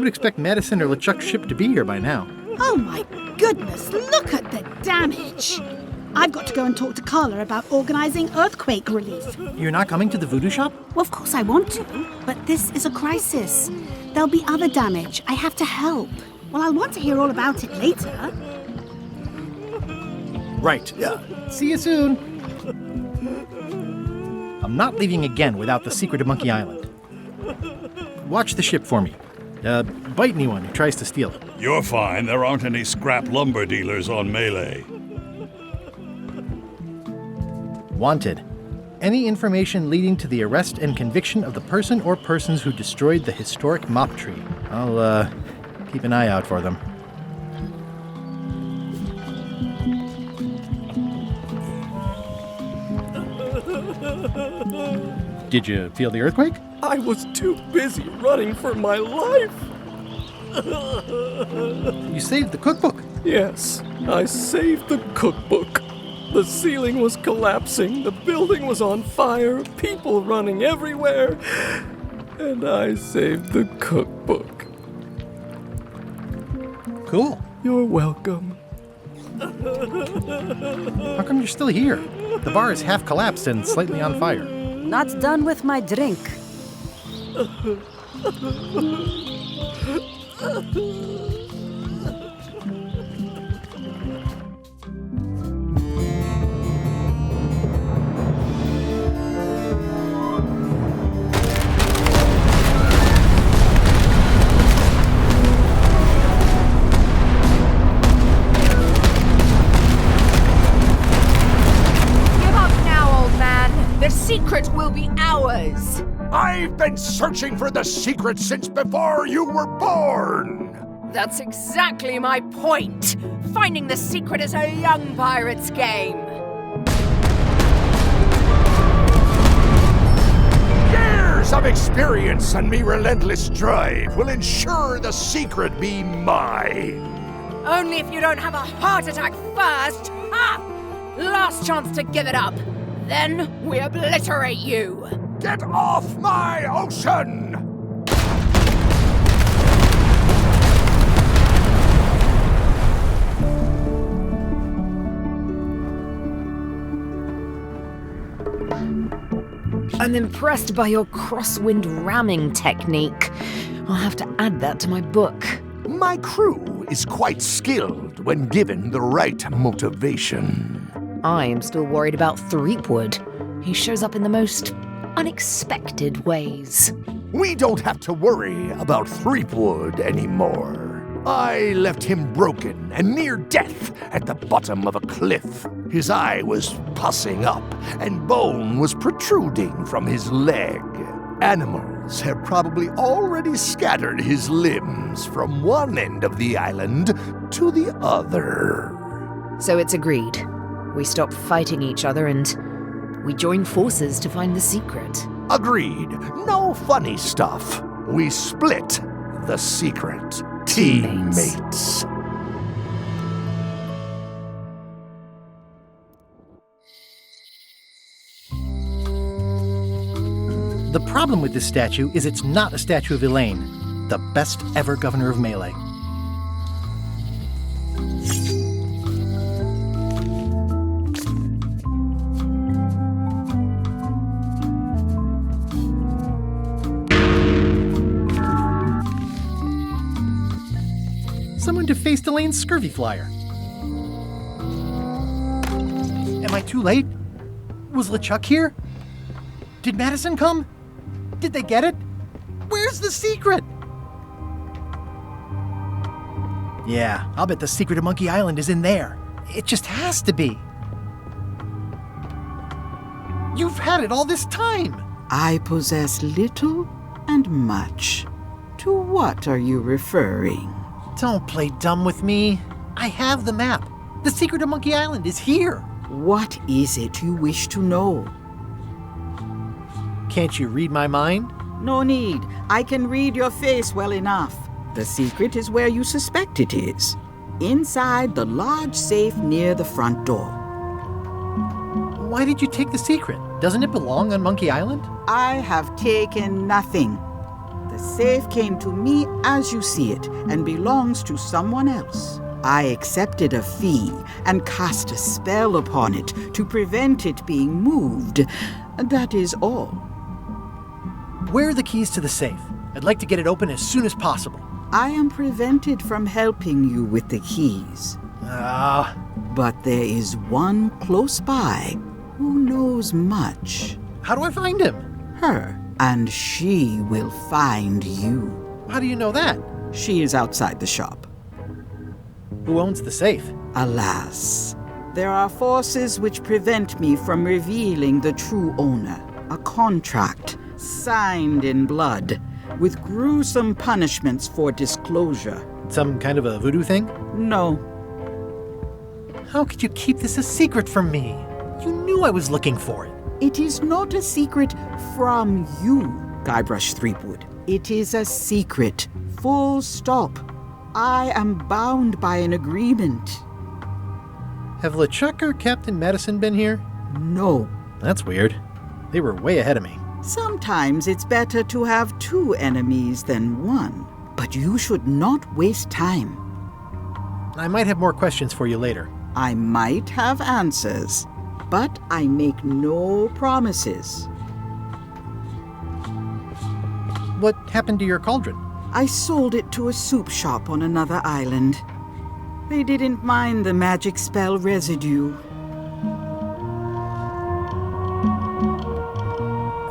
expect Madison or LeChuck's ship to be here by now. Oh my goodness, look at the damage! I've got to go and talk to Carla about organising earthquake relief. You're not coming to the voodoo shop? Well, of course I want to, but this is a crisis. There'll be other damage. I have to help. Well, I'll want to hear all about it later. Right. See you soon. I'm not leaving again without the secret of Monkey Island. Watch the ship for me. Bite anyone who tries to steal it. You're fine. There aren't any scrap lumber dealers on Melee. Wanted. Any information leading to the arrest and conviction of the person or persons who destroyed the historic mop tree. I'll, keep an eye out for them. Did you feel the earthquake? I was too busy running for my life. You saved the cookbook. Yes, I saved the cookbook. The ceiling was collapsing, the building was on fire, people running everywhere, and I saved the cookbook. Cool. You're welcome. How come you're still here? The bar is half collapsed and slightly on fire. Not done with my drink. The secret will be ours. I've been searching for the secret since before you were born. That's exactly my point. Finding the secret is a young pirate's game. Years of experience and me relentless drive will ensure the secret be mine. Only if you don't have a heart attack first. Ha! Last chance to give it up. Then we obliterate you. Get off my ocean! I'm impressed by your crosswind ramming technique. I'll have to add that to my book. My crew is quite skilled when given the right motivation. I am still worried about Threepwood. He shows up in the most unexpected ways. We don't have to worry about Threepwood anymore. I left him broken and near death at the bottom of a cliff. His eye was pussing up and bone was protruding from his leg. Animals have probably already scattered his limbs from one end of the island to the other. So it's agreed. We stop fighting each other and we join forces to find the secret. Agreed. No funny stuff. We split the secret. Teammates. The problem with this statue is it's not a statue of Elaine, the best ever governor of Melee. Someone defaced Elaine's scurvy flyer. Am I too late? Was LeChuck here? Did Madison come? Did they get it? Where's the secret? Yeah, I'll bet the secret of Monkey Island is in there. It just has to be. You've had it all this time. I possess little and much. To what are you referring? Don't play dumb with me. I have the map. The secret of Monkey Island is here. What is it you wish to know? Can't you read my mind? No need. I can read your face well enough. The secret is where you suspect it is. Inside the large safe near the front door. Why did you take the secret? Doesn't it belong on Monkey Island? I have taken nothing. The The safe came to me as you see it and belongs to someone else. I accepted a fee and cast a spell upon it to prevent it being moved. That is all. Where are the keys to the safe? I'd like to get it open as soon as possible. I am prevented from helping you with the keys. But there is one close by who knows much. How do I find him? Her, and she will find you. How do you know that? She is outside the shop. Who owns the safe? Alas, there are forces which prevent me from revealing the true owner. A contract, signed in blood, with gruesome punishments for disclosure. Some kind of a voodoo thing? No. How could you keep this a secret from me? You knew I was looking for it. It is not a secret from you, Guybrush Threepwood. It is a secret. Full stop. I am bound by an agreement. Have LeChuck or Captain Madison been here? No. That's weird. They were way ahead of me. Sometimes it's better to have two enemies than one. But you should not waste time. I might have more questions for you later. I might have answers, but I make no promises. What happened to your cauldron? I sold it to a soup shop on another island. They didn't mind the magic spell residue.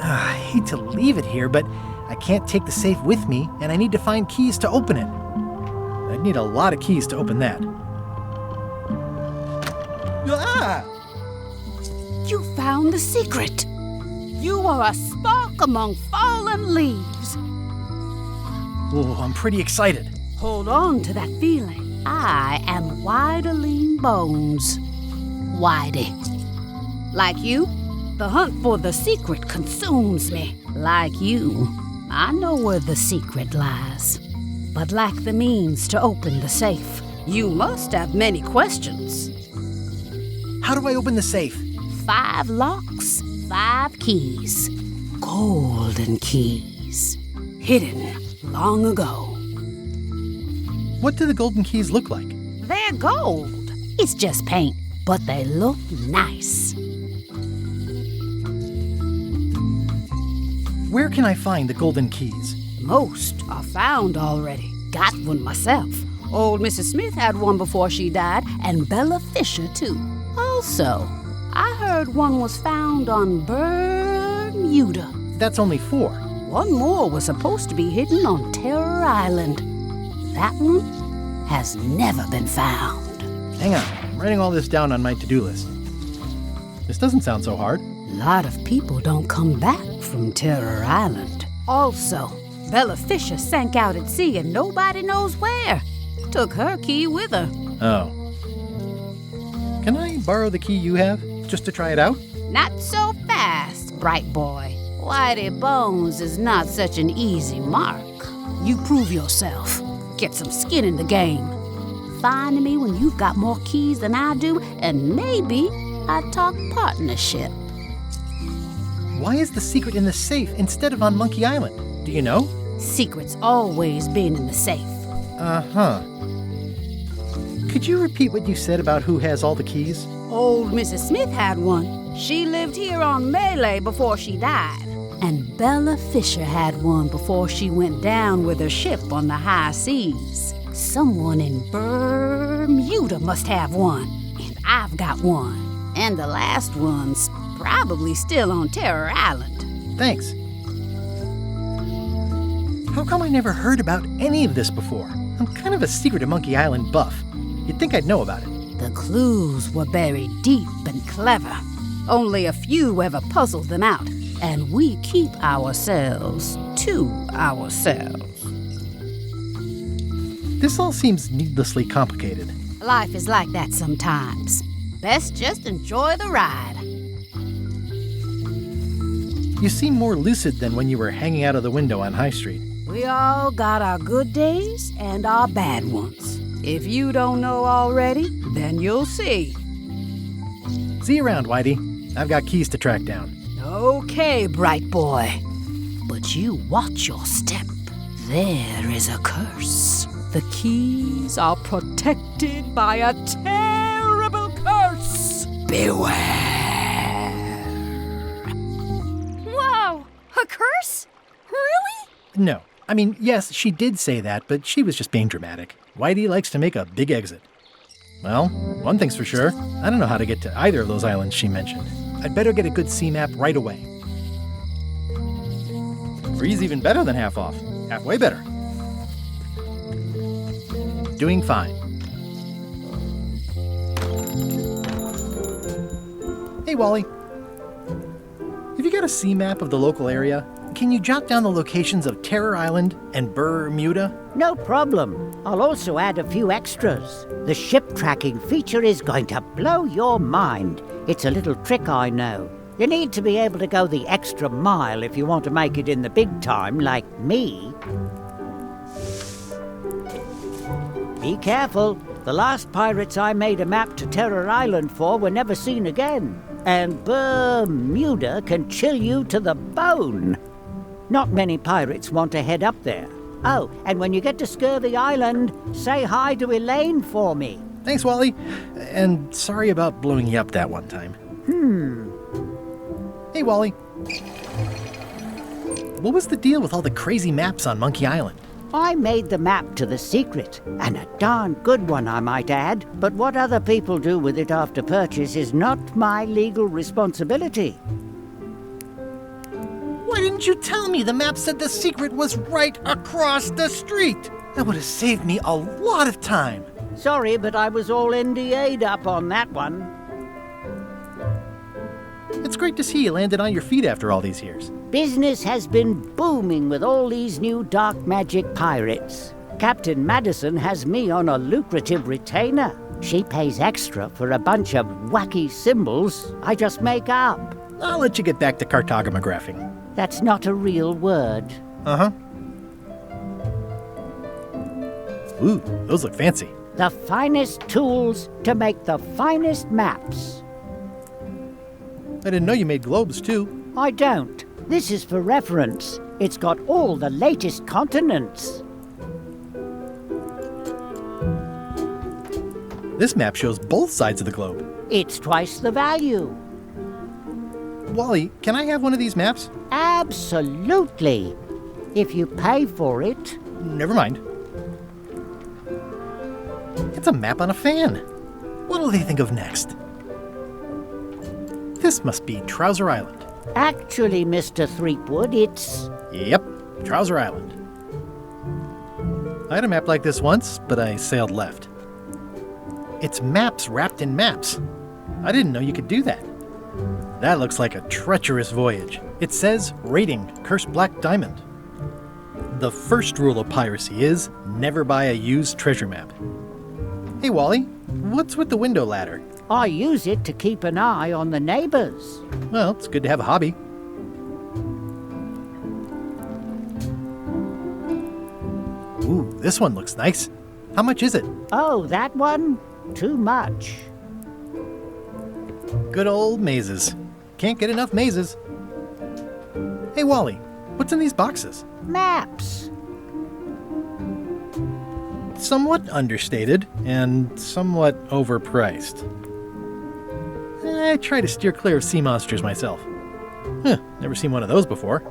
I hate to leave it here, but I can't take the safe with me, and I need to find keys to open it. I'd need a lot of keys to open that. Ah! You found the secret. You are a spark among fallen leaves. Oh, I'm pretty excited. Hold on to that feeling. I am Whiteling Bones. Whitey. Like you, the hunt for the secret consumes me. Like you, I know where the secret lies, but lack the means to open the safe. You must have many questions. How do I open the safe? 5 locks, 5 keys. Golden keys. Hidden long ago. What do the golden keys look like? They're gold. It's just paint, but they look nice. Where can I find the golden keys? Most are found already. Got one myself. Old Mrs. Smith had one before she died, and Bella Fisher, too. Also, I heard one was found on Bermuda. That's only 4. One more was supposed to be hidden on Terror Island. That one has never been found. Hang on, I'm writing all this down on my to-do list. This doesn't sound so hard. A lot of people don't come back from Terror Island. Also, Bella Fisher sank out at sea and nobody knows where. Took her key with her. Oh. Can I borrow the key you have, just to try it out? Not so fast, bright boy. Whitey Bones is not such an easy mark. You prove yourself. Get some skin in the game. Find me when you've got more keys than I do, and maybe I'd talk partnership. Why is the secret in the safe instead of on Monkey Island? Do you know? Secret's always been in the safe. Uh-huh. Could you repeat what you said about who has all the keys? Old Mrs. Smith had one. She lived here on Melee before she died. And Bella Fisher had one before she went down with her ship on the high seas. Someone in Bermuda must have one. And I've got one. And the last one's probably still on Terror Island. Thanks. How come I never heard about any of this before? I'm kind of a secret of Monkey Island buff. You'd think I'd know about it. The clues were buried deep and clever. Only a few ever puzzled them out. And we keep ourselves to ourselves. This all seems needlessly complicated. Life is like that sometimes. Best just enjoy the ride. You seem more lucid than when you were hanging out of the window on High Street. We all got our good days and our bad ones. If you don't know already, then you'll see. See you around, Whitey. I've got keys to track down. Okay, bright boy. But you watch your step. there is a curse. The keys are protected by a terrible curse. Beware. Whoa! A curse? Really? No. I mean, yes, she did say that, but she was just being dramatic. Whitey likes to make a big exit. Well, one thing's for sure. I don't know how to get to either of those islands she mentioned. I'd better get a good sea map right away. Free's even better than half off. Halfway better. Doing fine. Hey, Wally. Have you got a sea map of the local area? Can you jot down the locations of Terror Island and Bermuda? No problem. I'll also add a few extras. The ship tracking feature is going to blow your mind. It's a little trick, I know. You need to be able to go the extra mile if you want to make it in the big time, like me. Be careful. The last pirates I made a map to Terror Island for were never seen again. And Bermuda can chill you to the bone. Not many pirates want to head up there. Oh, and when you get to Scurvy Island, say hi to Elaine for me. Thanks, Wally. And sorry about blowing you up that one time. Hey, Wally. What was the deal with all the crazy maps on Monkey Island? I made the map to the secret, and a darn good one, I might add. But what other people do with it after purchase is not my legal responsibility. Why didn't you tell me the map said the secret was right across the street? That would have saved me a lot of time. Sorry, but I was all NDA'd up on that one. It's great to see you landed on your feet after all these years. Business has been booming with all these new dark magic pirates. Captain Madison has me on a lucrative retainer. She pays extra for a bunch of wacky symbols I just make up. I'll let you get back to cartographing. That's not a real word. Uh-huh. Ooh, those look fancy. The finest tools to make the finest maps. I didn't know you made globes, too. I don't. This is for reference. It's got all the latest continents. This map shows both sides of the globe. It's twice the value. Wally, can I have one of these maps? Absolutely. If you pay for it. Never mind. It's a map on a fan. What'll they think of next? This must be Trouser Island. Actually, Mr. Threepwood, it's... Yep, Trouser Island. I had a map like this once, but I sailed left. It's maps wrapped in maps. I didn't know you could do that. That looks like a treacherous voyage. It says, rating, Cursed Black Diamond. The first rule of piracy is, never buy a used treasure map. Hey, Wally, what's with the window ladder? I use it to keep an eye on the neighbors. Well, it's good to have a hobby. Ooh, this one looks nice. How much is it? Oh, that one? Too much. Good old mazes. Can't get enough mazes. Hey, Wally, what's in these boxes? Maps. Somewhat understated and somewhat overpriced. I try to steer clear of sea monsters myself. Never seen one of those before.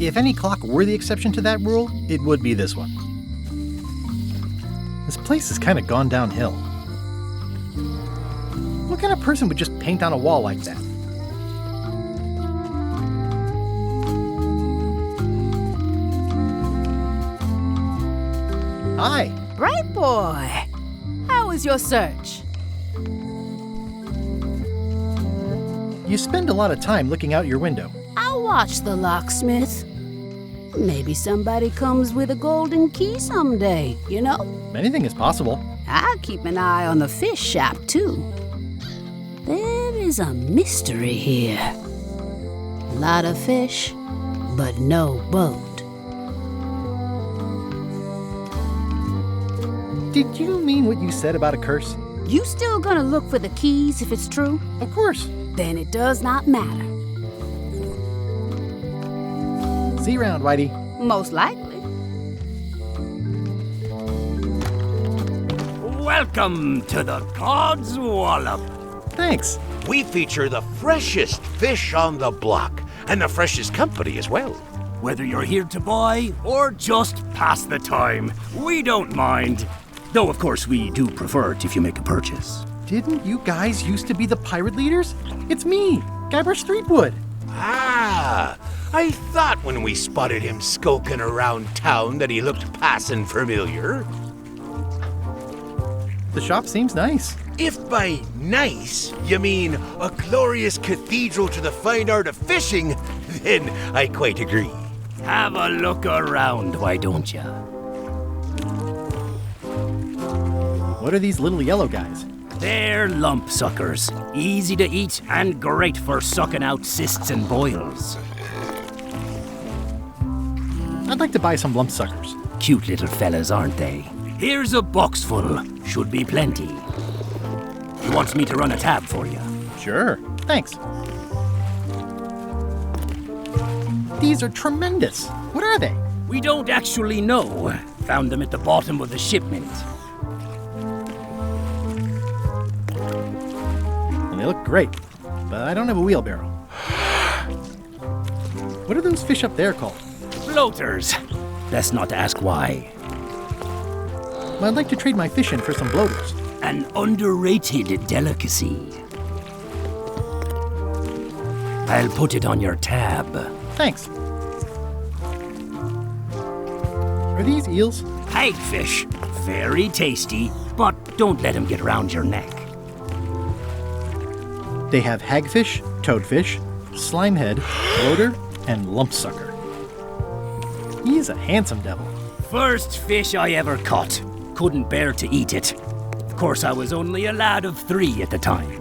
If any clock were the exception to that rule, it would be this one. This place has kind of gone downhill. What kind of person would just paint on a wall like that? Hi. Bright boy! How was your search? You spend a lot of time looking out your window. I'll watch the locksmith. Maybe somebody comes with a golden key someday, you know? Anything is possible. I'll keep an eye on the fish shop, too. There is a mystery here. A lot of fish, but no boat. Did you mean what you said about a curse? You still gonna look for the keys if it's true? Of course. Then it does not matter. See you around, Whitey. Most likely. Welcome to the God's Wallop. Thanks. We feature the freshest fish on the block, and the freshest company as well. Whether you're here to buy or just pass the time, we don't mind. Though, of course, we do prefer it if you make a purchase. Didn't you guys used to be the pirate leaders? It's me, Gilbert Streetwood. Ah, I thought when we spotted him skulking around town that he looked passing familiar. The shop seems nice. If by nice you mean a glorious cathedral to the fine art of fishing, then I quite agree. Have a look around, why don't ya? What are these little yellow guys? They're lump suckers. Easy to eat and great for sucking out cysts and boils. I'd like to buy some lump suckers. Cute little fellas, aren't they? Here's a box full. Should be plenty. You want me to run a tab for you? Sure. Thanks. These are tremendous. What are they? We don't actually know. Found them at the bottom of the shipment. And they look great, but I don't have a wheelbarrow. What are those fish up there called? Bloaters. Best not to ask why. Well, I'd like to trade my fish in for some bloaters. An underrated delicacy. I'll put it on your tab. Thanks. Are these eels? Hagfish. Very tasty, but don't let them get around your neck. They have hagfish, toadfish, slimehead, bloater, and lumpsucker. He is a handsome devil. First fish I ever caught. Couldn't bear to eat it. Of course, I was only a lad of 3 at the time.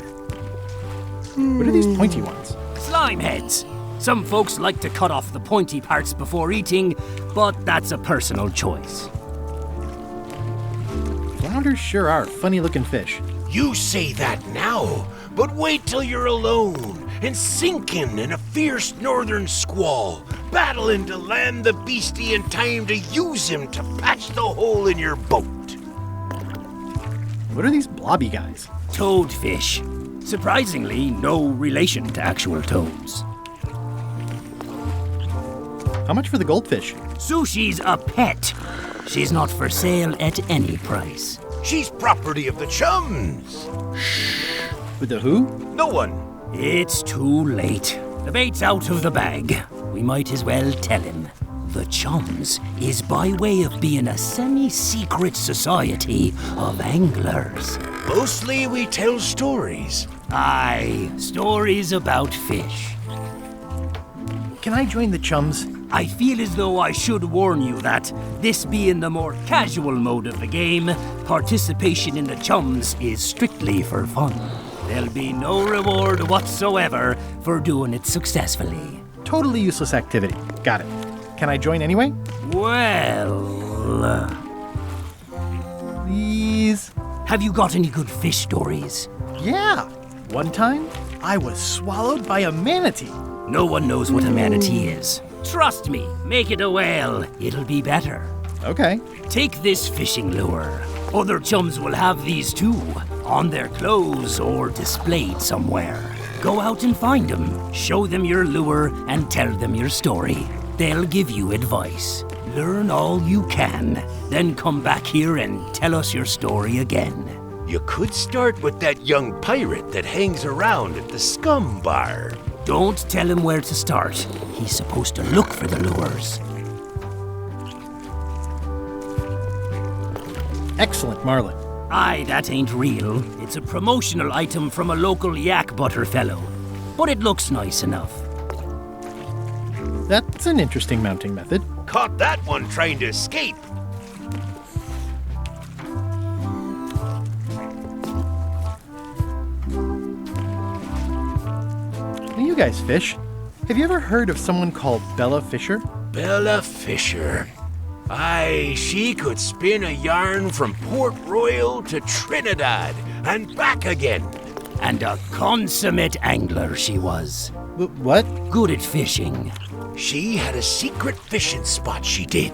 What are these pointy ones? Slime heads. Some folks like to cut off the pointy parts before eating, but that's a personal choice. Flounders sure are funny-looking fish. You say that now, but wait till you're alone and sinking in a fierce northern squall, battling to land the beastie in time to use him to patch the hole in your boat. What are these blobby guys? Toadfish. Surprisingly, no relation to actual toads. How much for the goldfish? Sushi's a pet. She's not for sale at any price. She's property of the chums. With the who? No one. It's too late. The bait's out of the bag. We might as well tell him. The Chums is by way of being a semi-secret society of anglers. Mostly we tell stories. Aye, stories about fish. Can I join the chums? I feel as though I should warn you that, this being the more casual mode of the game, participation in the Chums is strictly for fun. There'll be no reward whatsoever for doing it successfully. Totally useless activity. Got it. Can I join anyway? Well... Please? Have you got any good fish stories? Yeah. One time, I was swallowed by a manatee. No one knows what a manatee is. Trust me, make it a whale. It'll be better. Okay. Take this fishing lure. Other chums will have these too, on their clothes or displayed somewhere. Go out and find them, show them your lure, and tell them your story. They'll give you advice. Learn all you can, then come back here and tell us your story again. You could start with that young pirate that hangs around at the Scum Bar. Don't tell him where to start. He's supposed to look for the lures. Excellent, Marlin. Aye, that ain't real. It's a promotional item from a local yak butter fellow. But it looks nice enough. That's an interesting mounting method. Caught that one trying to escape. Now you guys fish. Have you ever heard of someone called Bella Fisher? Bella Fisher. Aye, she could spin a yarn from Port Royal to Trinidad and back again. And a consummate angler she was. What? Good at fishing. She had a secret fishing spot, she did.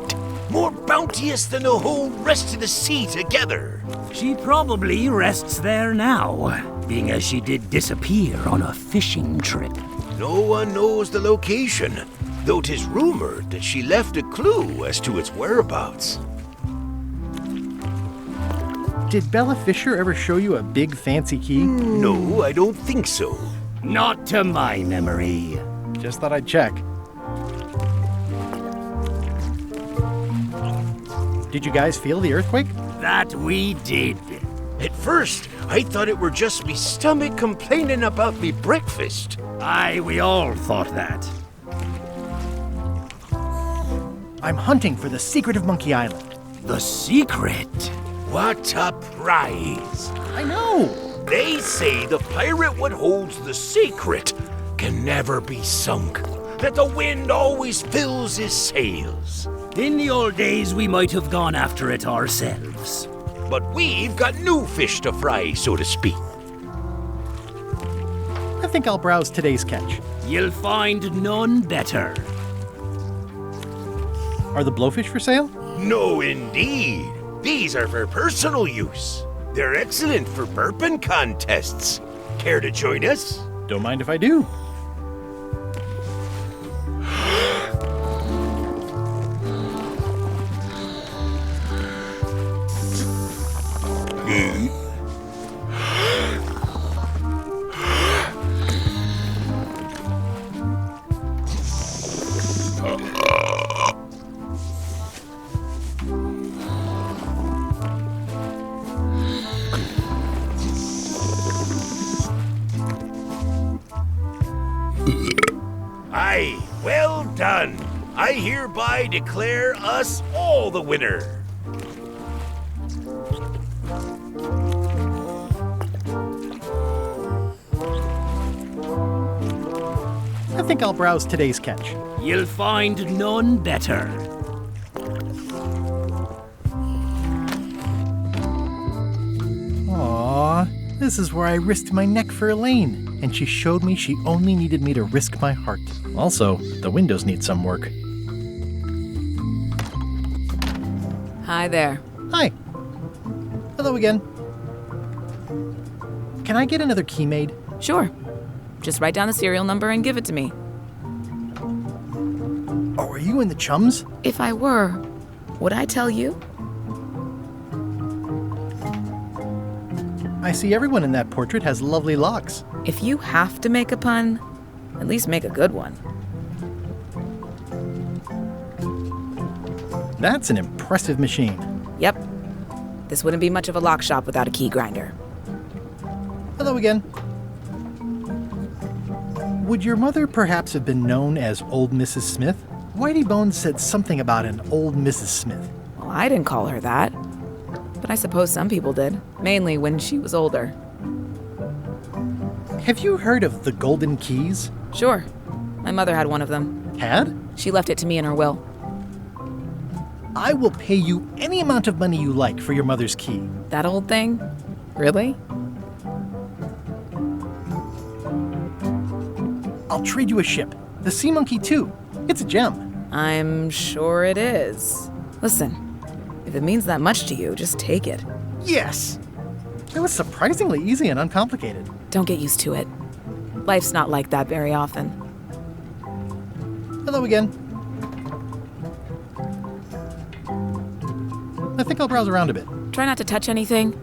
More bounteous than the whole rest of the sea together. She probably rests there now, being as she did disappear on a fishing trip. No one knows the location, though 'tis rumored that she left a clue as to its whereabouts. Did Bella Fisher ever show you a big fancy key? No, I don't think so. Not to my memory. Just thought I'd check. Did you guys feel the earthquake? That we did. At first, I thought it were just me stomach complaining about me breakfast. Aye, we all thought that. I'm hunting for the secret of Monkey Island. The secret? What a prize! I know! They say the pirate what holds the secret can never be sunk, that the wind always fills his sails. In the old days, we might have gone after it ourselves. But we've got new fish to fry, so to speak. I think I'll browse today's catch. You'll find none better. Are the blowfish for sale? No, indeed. These are for personal use. They're excellent for burping contests. Care to join us? Don't mind if I do. Aye, well done. I hereby declare us all the winner. I think I'll browse today's catch. You'll find none better. Aww, this is where I risked my neck for Elaine, and she showed me she only needed me to risk my heart. Also, the windows need some work. Hi there. Hi. Hello again. Can I get another key made? Sure. Just write down the serial number and give it to me. Oh, are you in the Chums? If I were, would I tell you? I see everyone in that portrait has lovely locks. If you have to make a pun, at least make a good one. That's an impressive machine. Yep. This wouldn't be much of a lock shop without a key grinder. Hello again. Would your mother perhaps have been known as Old Mrs. Smith? Whitey Bones said something about an Old Mrs. Smith. Well, I didn't call her that. But I suppose some people did, mainly when she was older. Have you heard of the Golden Keys? Sure. My mother had one of them. Had? She left it to me in her will. I will pay you any amount of money you like for your mother's key. That old thing? Really? I'll trade you a ship. The Sea Monkey 2. It's a gem. I'm sure it is. Listen, if it means that much to you, just take it. Yes! It was surprisingly easy and uncomplicated. Don't get used to it. Life's not like that very often. Hello again. I think I'll browse around a bit. Try not to touch anything.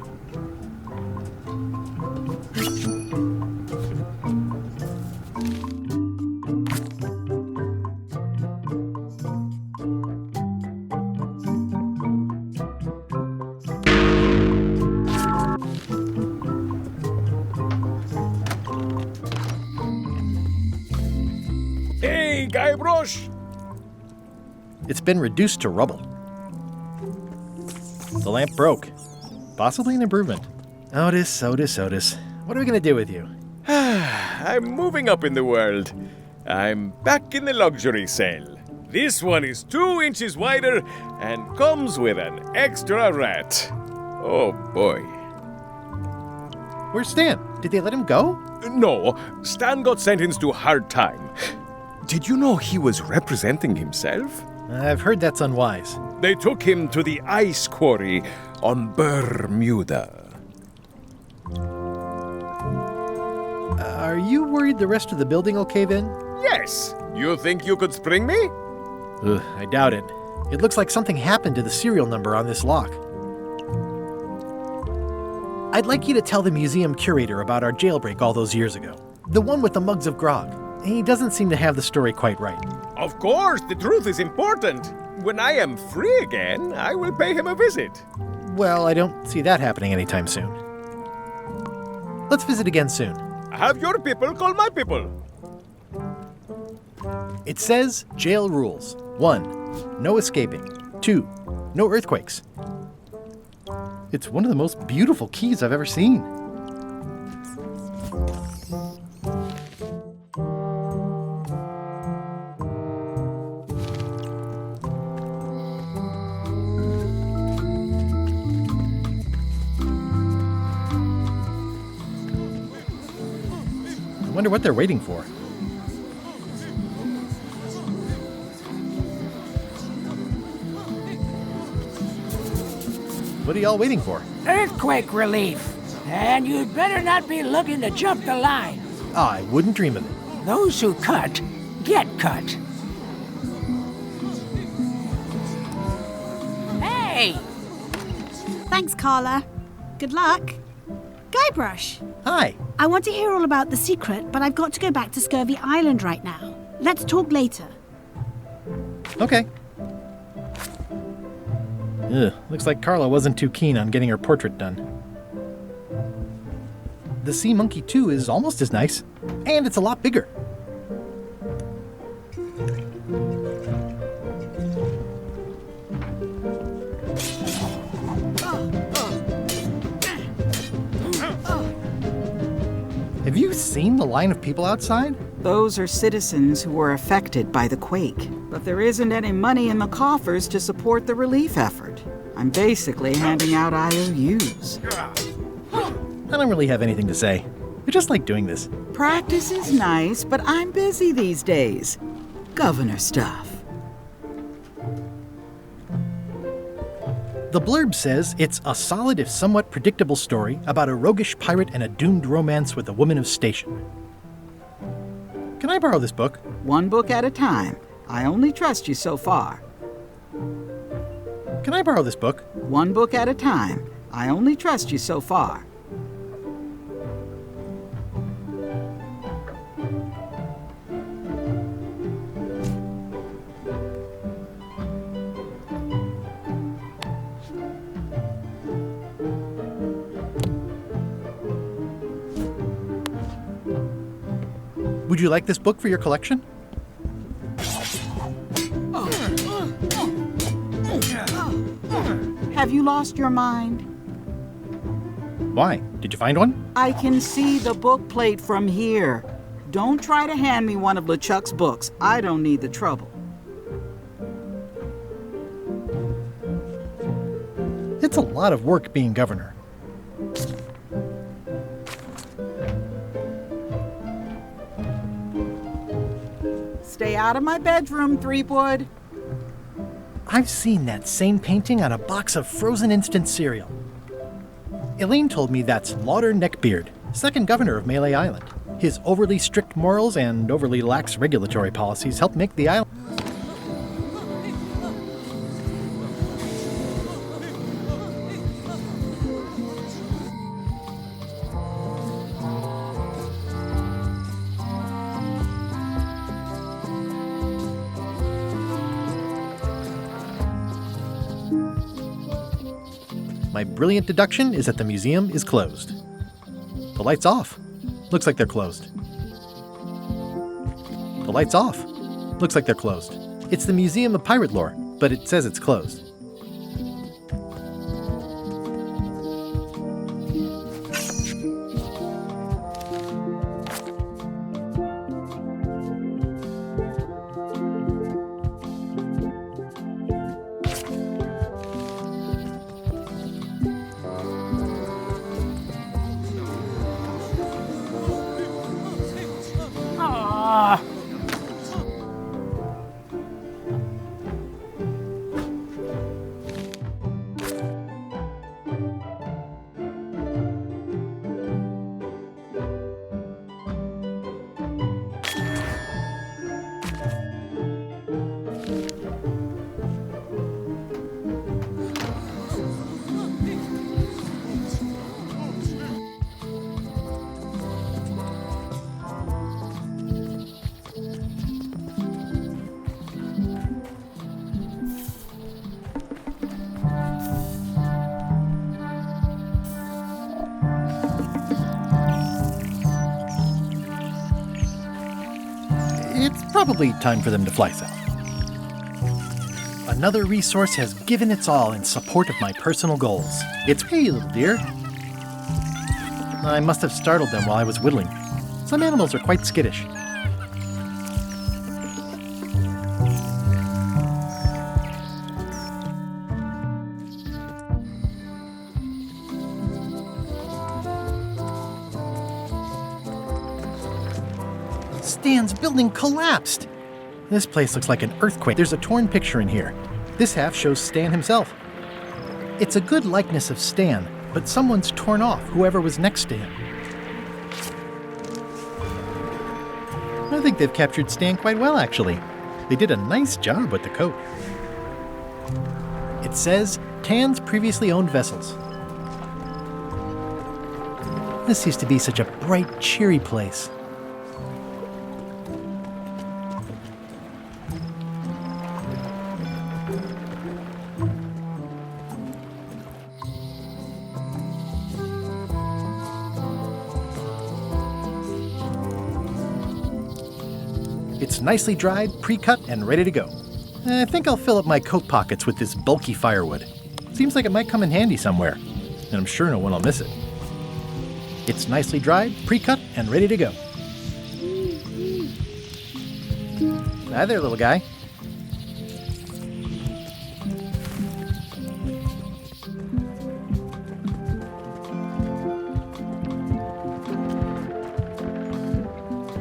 Hey, Guybrush! It's been reduced to rubble. The lamp broke. Possibly an improvement. Otis. What are we gonna do with you? I'm moving up in the world. I'm back in the luxury sale. This one is 2 inches wider and comes with an extra rat. Oh boy. Where's Stan? Did they let him go? No, Stan got sentenced to hard time. Did you know he was representing himself? I've heard that's unwise. They took him to the ice quarry on Bermuda. Are you worried the rest of the building will cave in? Yes. You think you could spring me? Ugh, I doubt it. It looks like something happened to the serial number on this lock. I'd like you to tell the museum curator about our jailbreak all those years ago. The one with the mugs of grog. He doesn't seem to have the story quite right. Of course, the truth is important. When I am free again, I will pay him a visit. Well, I don't see that happening anytime soon. Let's visit again soon. Have your people call my people. It says jail rules. 1. No escaping. 2. No earthquakes. It's one of the most beautiful keys I've ever seen. I wonder what they're waiting for. What are y'all waiting for? Earthquake relief. And you'd better not be looking to jump the line. I wouldn't dream of it. Those who cut, get cut. Hey! Thanks, Carla. Good luck. Guybrush. Hi. I want to hear all about the secret, but I've got to go back to Scurvy Island right now. Let's talk later. Okay. Ugh, looks like Carla wasn't too keen on getting her portrait done. The Sea Monkey 2 is almost as nice, and it's a lot bigger. Have you seen the line of people outside? Those are citizens who were affected by the quake. But there isn't any money in the coffers to support the relief effort. I'm basically handing out IOUs. I don't really have anything to say. I just like doing this. Practice is nice, but I'm busy these days. Governor stuff. The blurb says it's a solid if somewhat predictable story about a roguish pirate and a doomed romance with a woman of station. Can I borrow this book? One book at a time. I only trust you so far. Can I borrow this book? One book at a time. I only trust you so far. Would you like this book for your collection? Have you lost your mind? Why? Did you find one? I can see the book plate from here. Don't try to hand me one of LeChuck's books. I don't need the trouble. It's a lot of work being governor. Stay out of my bedroom, Threepwood. I've seen that same painting on a box of frozen instant cereal. Elaine told me that's Lauder Neckbeard, second governor of Melee Island. His overly strict morals and overly lax regulatory policies helped make the island. My brilliant deduction is that the museum is closed. The light's off. Looks like they're closed. The light's off. Looks like they're closed. It's the Museum of Pirate Lore, but it says it's closed. Probably time for them to fly south. Another resource has given its all in support of my personal goals. It's hey, little dear. I must have startled them while I was whittling. Some animals are quite skittish. Stan's building collapsed. This place looks like an earthquake. There's a torn picture in here. This half shows Stan himself. It's a good likeness of Stan, but someone's torn off whoever was next to him. I think they've captured Stan quite well, actually. They did a nice job with the coat. It says, Tan's previously owned vessels. This used to be such a bright, cheery place. It's nicely dried, pre-cut, and ready to go. I think I'll fill up my coat pockets with this bulky firewood. Seems like it might come in handy somewhere, and I'm sure no one will miss it. It's nicely dried, pre-cut, and ready to go. Hi there, little guy.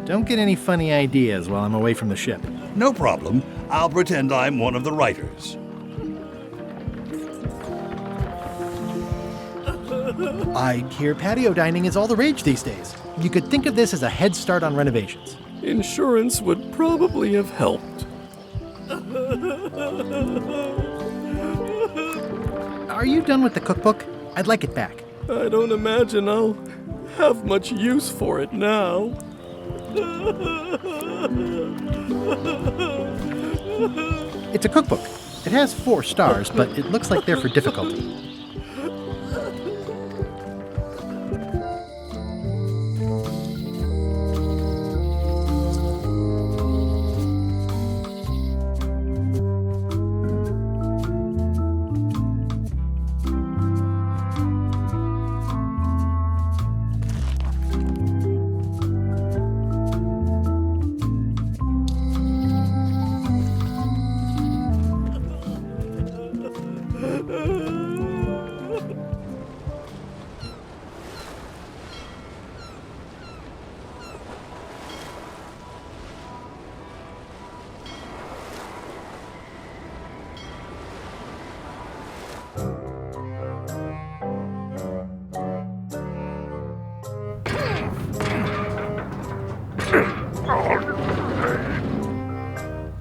Don't get any funny ideas while I'm away from the ship. No problem. I'll pretend I'm one of the writers. I hear patio dining is all the rage these days. You could think of this as a head start on renovations. Insurance would probably have helped. Are you done with the cookbook? I'd like it back. I don't imagine I'll have much use for it now. It's a cookbook. It has 4 stars, but it looks like they're for difficulty.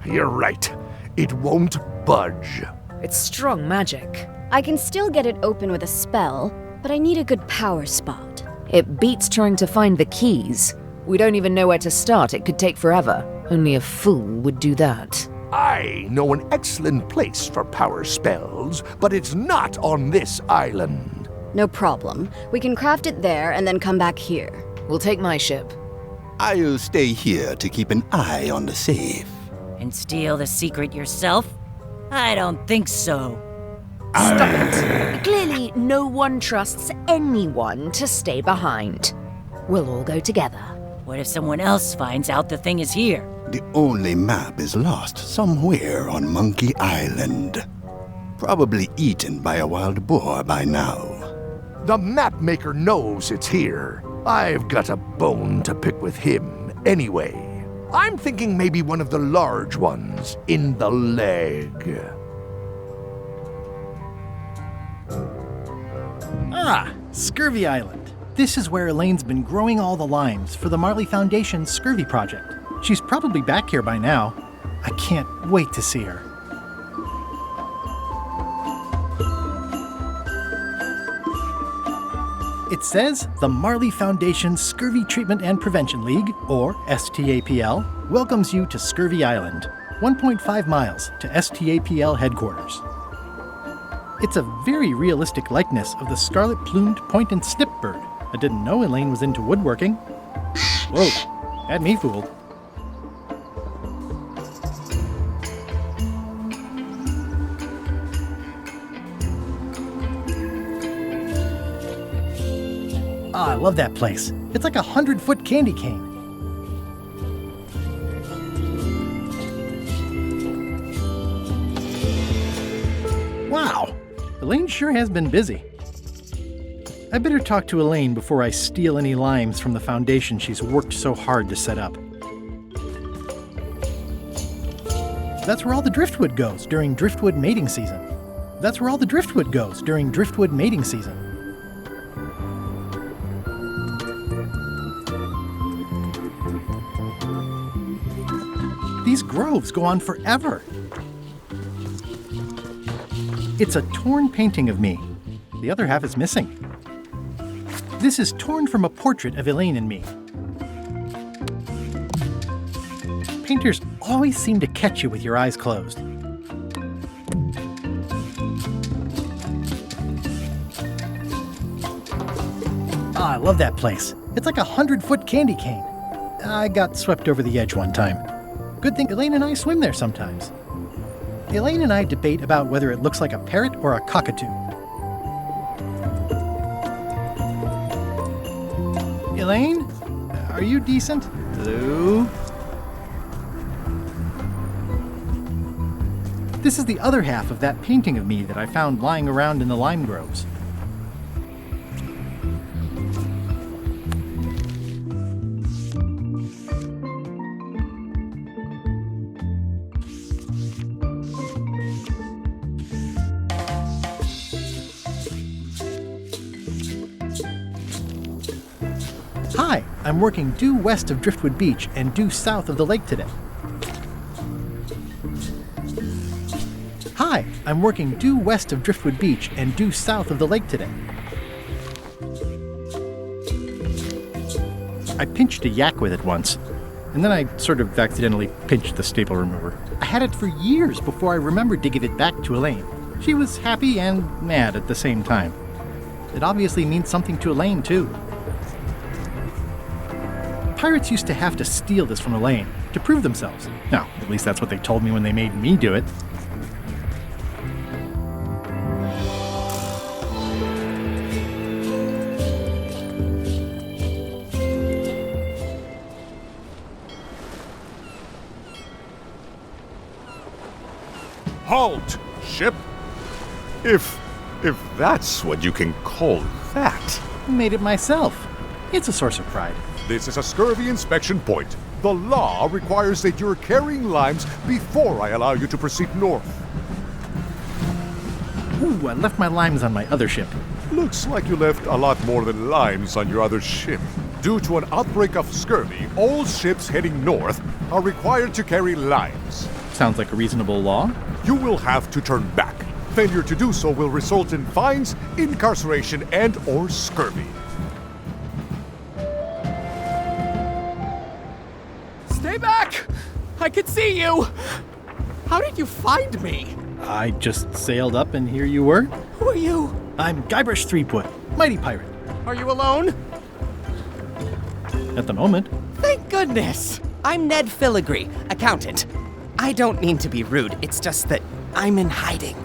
You're right. It won't budge. It's strong magic. I can still get it open with a spell, but I need a good power spot. It beats trying to find the keys. We don't even know where to start. It could take forever. Only a fool would do that. I know an excellent place for power spells, but it's not on this island. No problem. We can craft it there and then come back here. We'll take my ship. I'll stay here to keep an eye on the safe. And steal the secret yourself? I don't think so. Stop it. Clearly, no one trusts anyone to stay behind. We'll all go together. What if someone else finds out the thing is here? The only map is lost somewhere on Monkey Island. Probably eaten by a wild boar by now. The map maker knows it's here. I've got a bone to pick with him anyway. I'm thinking maybe one of the large ones in the leg. Ah, Scurvy Island. This is where Elaine's been growing all the limes for the Marley Foundation's Scurvy project. She's probably back here by now. I can't wait to see her. It says the Marley Foundation Scurvy Treatment and Prevention League, or STAPL, welcomes you to Scurvy Island, 1.5 miles to STAPL headquarters. It's a very realistic likeness of the scarlet-plumed point and snip bird. I didn't know Elaine was into woodworking. Whoa, had me fooled. Ah, I love that place. It's like a 100-foot candy cane. Wow, Elaine sure has been busy. I better talk to Elaine before I steal any limes from the foundation she's worked so hard to set up. That's where all the driftwood goes during driftwood mating season. That's where all the driftwood goes during driftwood mating season. These groves go on forever. It's a torn painting of me. The other half is missing. This is torn from a portrait of Elaine and me. Painters always seem to catch you with your eyes closed. Ah, I love that place. It's like a 100-foot candy cane. I got swept over the edge one time. Good thing Elaine and I swim there sometimes. Elaine and I debate about whether it looks like a parrot or a cockatoo. Elaine? Are you decent? Hello? This is the other half of that painting of me that I found lying around in the lime groves. Hi, I'm working due west of Driftwood Beach and due south of the lake today. Hi, I'm working due west of Driftwood Beach and due south of the lake today. I pinched a yak with it once, and then I sort of accidentally pinched the staple remover. I had it for years before I remembered to give it back to Elaine. She was happy and mad at the same time. It obviously means something to Elaine, too. Pirates used to have to steal this from Elaine to prove themselves. No, at least that's what they told me when they made me do it. Halt, ship! If that's what you can call that. Made it myself. It's a source of pride. This is a scurvy inspection point. The law requires that you're carrying limes before I allow you to proceed north. Ooh, I left my limes on my other ship. Looks like you left a lot more than limes on your other ship. Due to an outbreak of scurvy, all ships heading north are required to carry limes. Sounds like a reasonable law. You will have to turn back. Failure to do so will result in fines, incarceration, and/or scurvy. Stay back! I could see you! How did you find me? I just sailed up and here you were. Who are you? I'm Gilbert Threepwood, mighty pirate. Are you alone? At the moment. Thank goodness! I'm Ned Filigree, accountant. I don't mean to be rude, it's just that I'm in hiding.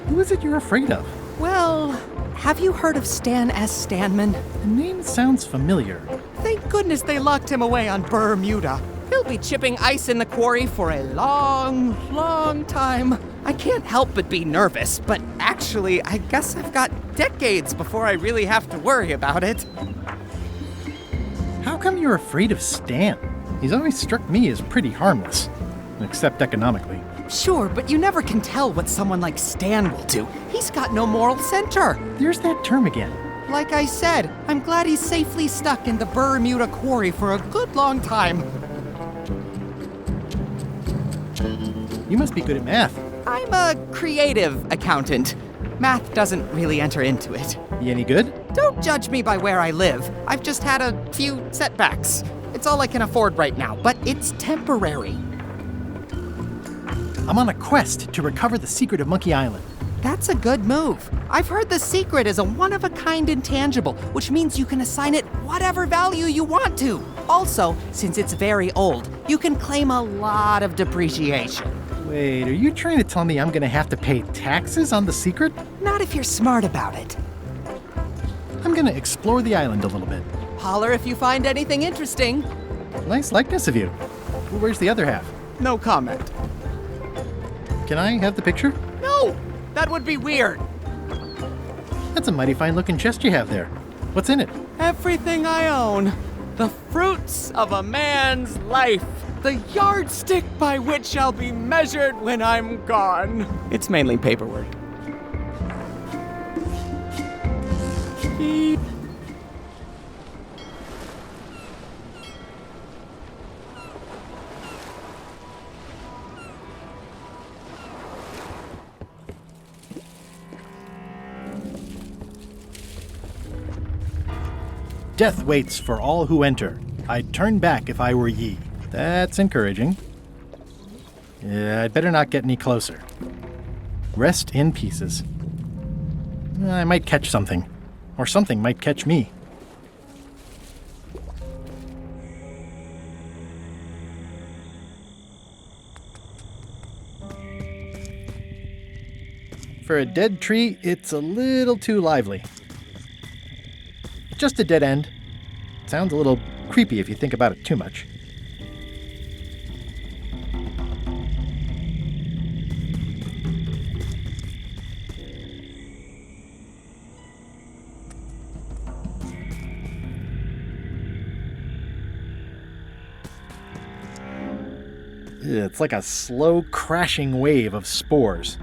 Who is it you're afraid of? Well, have you heard of Stan S. Stanman? The name sounds familiar. Thank goodness they locked him away on Bermuda. He'll be chipping ice in the quarry for a long, long time. I can't help but be nervous, but actually, I guess I've got decades before I really have to worry about it. How come you're afraid of Stan? He's always struck me as pretty harmless, except economically. Sure, but you never can tell what someone like Stan will do. He's got no moral center. There's that term again. Like I said, I'm glad he's safely stuck in the Bermuda quarry for a good long time. You must be good at math. I'm a creative accountant. Math doesn't really enter into it. You any good? Don't judge me by where I live. I've just had a few setbacks. It's all I can afford right now, but it's temporary. I'm on a quest to recover the secret of Monkey Island. That's a good move. I've heard the secret is a one-of-a-kind intangible, which means you can assign it whatever value you want to. Also, since it's very old, you can claim a lot of depreciation. Wait, are you trying to tell me I'm gonna have to pay taxes on the secret? Not if you're smart about it. I'm gonna explore the island a little bit. Holler if you find anything interesting. Nice likeness of you. Where's the other half? No comment. Can I have the picture? No! That would be weird. That's a mighty fine looking chest you have there. What's in it? Everything I own. The fruits of a man's life. The yardstick by which I'll be measured when I'm gone. It's mainly paperwork. Death waits for all who enter. I'd turn back if I were ye. That's encouraging. Yeah, I'd better not get any closer. Rest in pieces. I might catch something. Or something might catch me. For a dead tree, it's a little too lively. Just a dead end. Sounds a little creepy if you think about it too much. It's like a slow crashing wave of spores.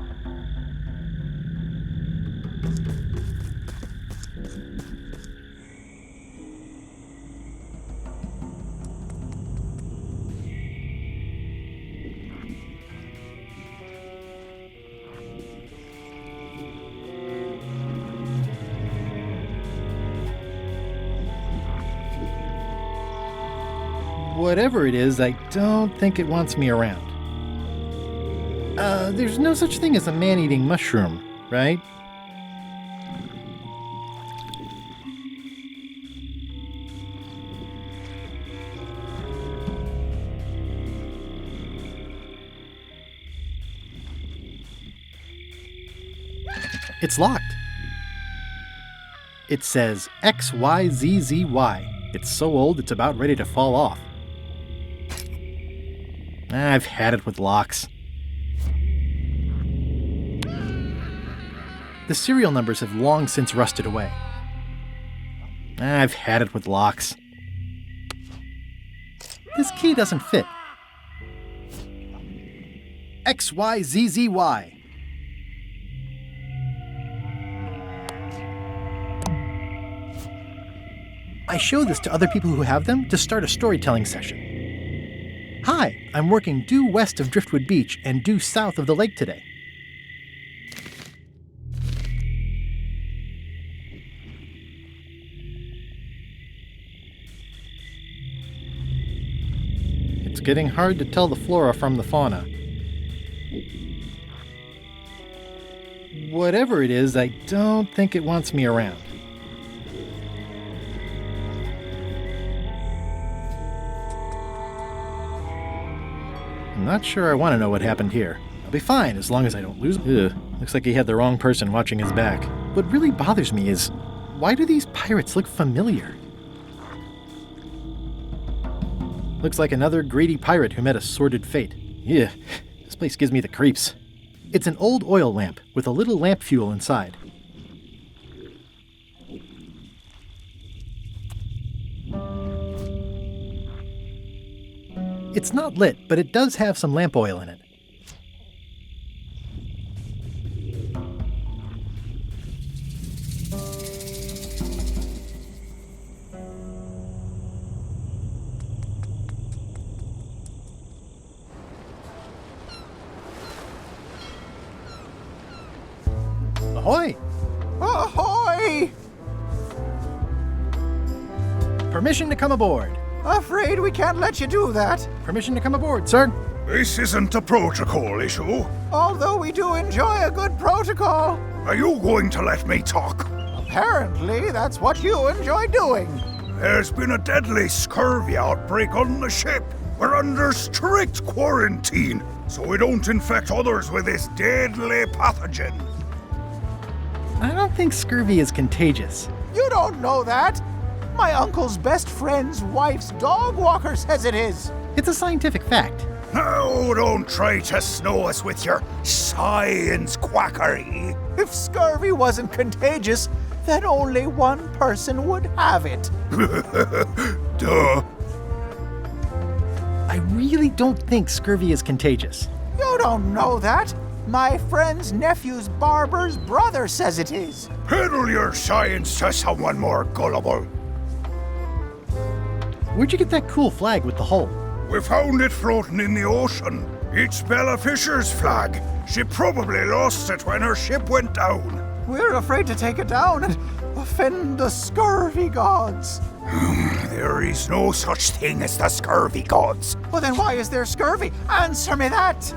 Whatever it is, I don't think it wants me around. There's no such thing as a man-eating mushroom, right? It's locked. It says XYZZY. It's so old it's about ready to fall off. I've had it with locks. The serial numbers have long since rusted away. I've had it with locks. This key doesn't fit. XYZZY. I show this to other people who have them to start a storytelling session. Hi, I'm working due west of Driftwood Beach and due south of the lake today. It's getting hard to tell the flora from the fauna. Whatever it is, I don't think it wants me around. I'm not sure I want to know what happened here. I'll be fine as long as I don't lose him. Ugh, looks like he had the wrong person watching his back. What really bothers me is, why do these pirates look familiar? Looks like another greedy pirate who met a sordid fate. Yeah, this place gives me the creeps. It's an old oil lamp with a little lamp fuel inside. It's not lit, but it does have some lamp oil in it. Ahoy! Ahoy! Permission to come aboard. Afraid we can't let you do that. Permission to come aboard, sir. This isn't a protocol issue. Although we do enjoy a good protocol. Are you going to let me talk? Apparently, that's what you enjoy doing. There's been a deadly scurvy outbreak on the ship. We're under strict quarantine, so we don't infect others with this deadly pathogen. I don't think scurvy is contagious. You don't know that! My uncle's best friend's wife's dog walker says it is! It's a scientific fact. Oh, don't try to snow us with your science quackery. If scurvy wasn't contagious, then only one person would have it. Duh. I really don't think scurvy is contagious. You don't know that. My friend's nephew's barber's brother says it is. Peddle your science to someone more gullible. Where'd you get that cool flag with the hole? We found it floating in the ocean. It's Bella Fisher's flag. She probably lost it when her ship went down. We're afraid to take it down and offend the scurvy gods. There is no such thing as the scurvy gods. Well, then why is there scurvy? Answer me that!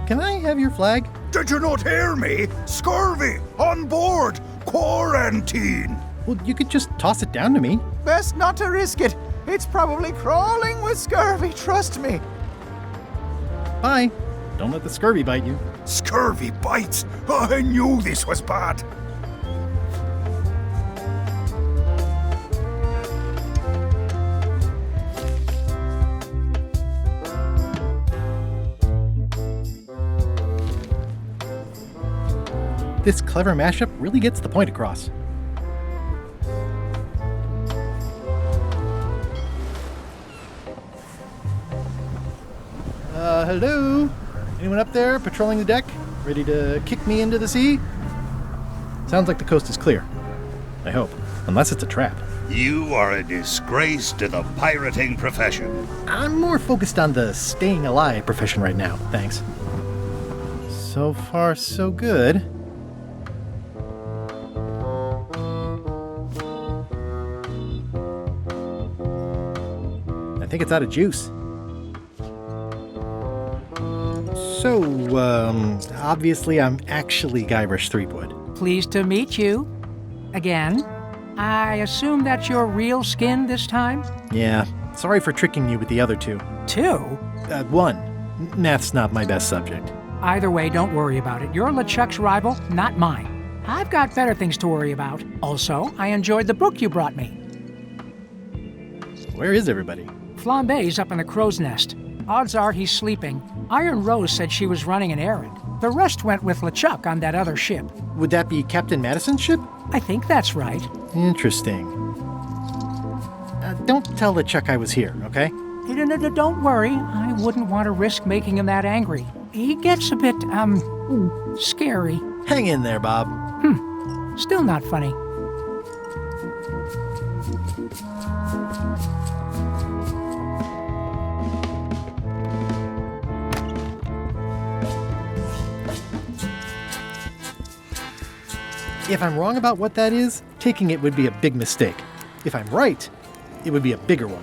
Can I have your flag? Did you not hear me? Scurvy! On board! Quarantine! Well, you could just toss it down to me. Best not to risk it. It's probably crawling with scurvy, trust me. Bye. Don't let the scurvy bite you. Scurvy bites? I knew this was bad. This clever mashup really gets the point across. Hello? Anyone up there patrolling the deck? Ready to kick me into the sea? Sounds like the coast is clear. I hope. Unless it's a trap. You are a disgrace to the pirating profession. I'm more focused on the staying alive profession right now, thanks. So far, so good. I think it's out of juice. So, obviously I'm actually Guybrush Threepwood. Pleased to meet you. Again. I assume that's your real skin this time? Yeah, sorry for tricking you with the other two. Two? One. Math's not my best subject. Either way, don't worry about it. You're LeChuck's rival, not mine. I've got better things to worry about. Also, I enjoyed the book you brought me. Where is everybody? Flambe's up in the crow's nest. Odds are he's sleeping. Iron Rose said she was running an errand. The rest went with LeChuck on that other ship. Would that be Captain Madison's ship? I think that's right. Interesting. Don't tell LeChuck I was here, okay? Don't worry. I wouldn't want to risk making him that angry. He gets a bit, scary. Hang in there, Bob. Still not funny. If I'm wrong about what that is, taking it would be a big mistake. If I'm right, it would be a bigger one.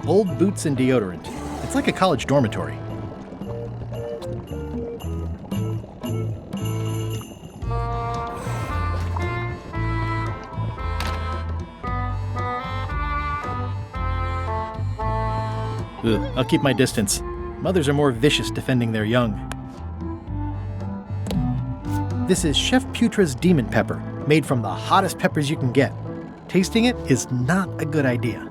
Old boots and deodorant. It's like a college dormitory. I'll keep my distance. Mothers are more vicious defending their young. This is Chef Putra's Demon Pepper, made from the hottest peppers you can get. Tasting it is not a good idea.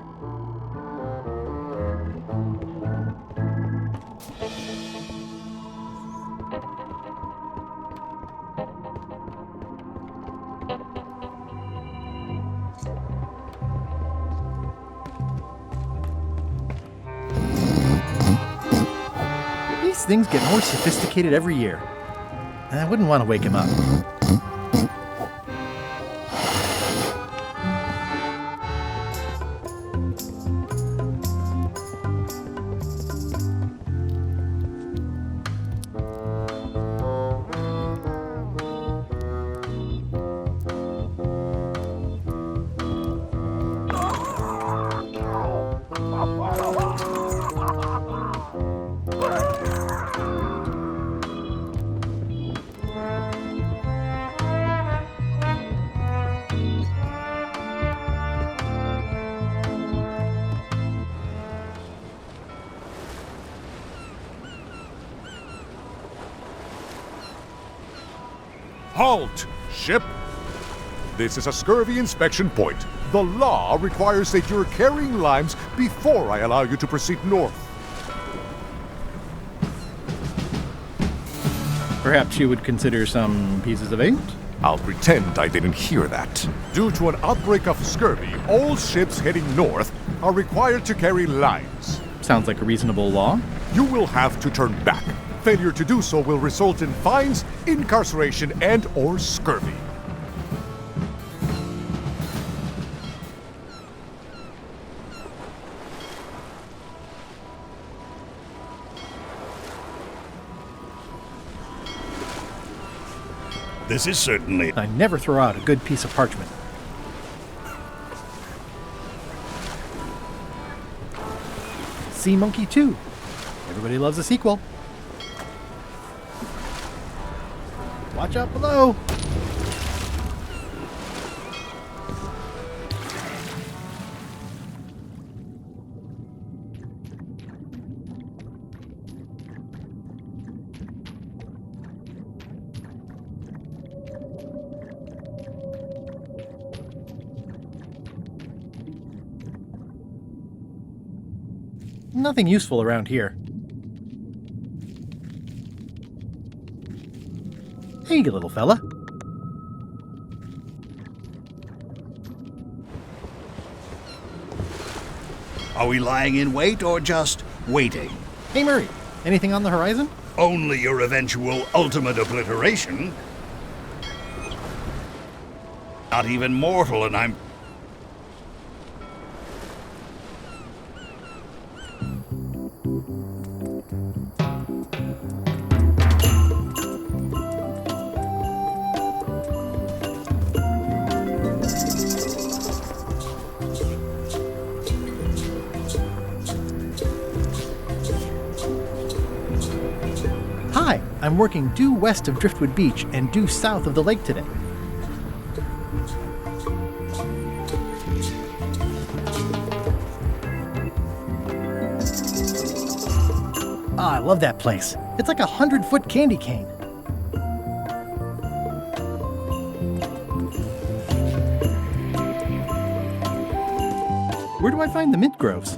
These things get more sophisticated every year. I wouldn't want to wake him up. Halt, ship! This is a scurvy inspection point. The law requires that you're carrying limes before I allow you to proceed north. Perhaps you would consider some pieces of 8? I'll pretend I didn't hear that. Due to an outbreak of scurvy, all ships heading north are required to carry limes. Sounds like a reasonable law. You will have to turn back. Failure to do so will result in fines, incarceration, and/or scurvy. This is certainly... I never throw out a good piece of parchment. Sea Monkey 2. Everybody loves a sequel. Watch out below. Nothing useful around here. Hey, little fella. Are we lying in wait or just waiting? Hey, Murray. Anything on the horizon? Only your eventual ultimate obliteration. Not even mortal, and I'm... Hi, I'm working due west of Driftwood Beach and due south of the lake today. Ah, I love that place. It's like a 100-foot candy cane. Where do I find the mint groves?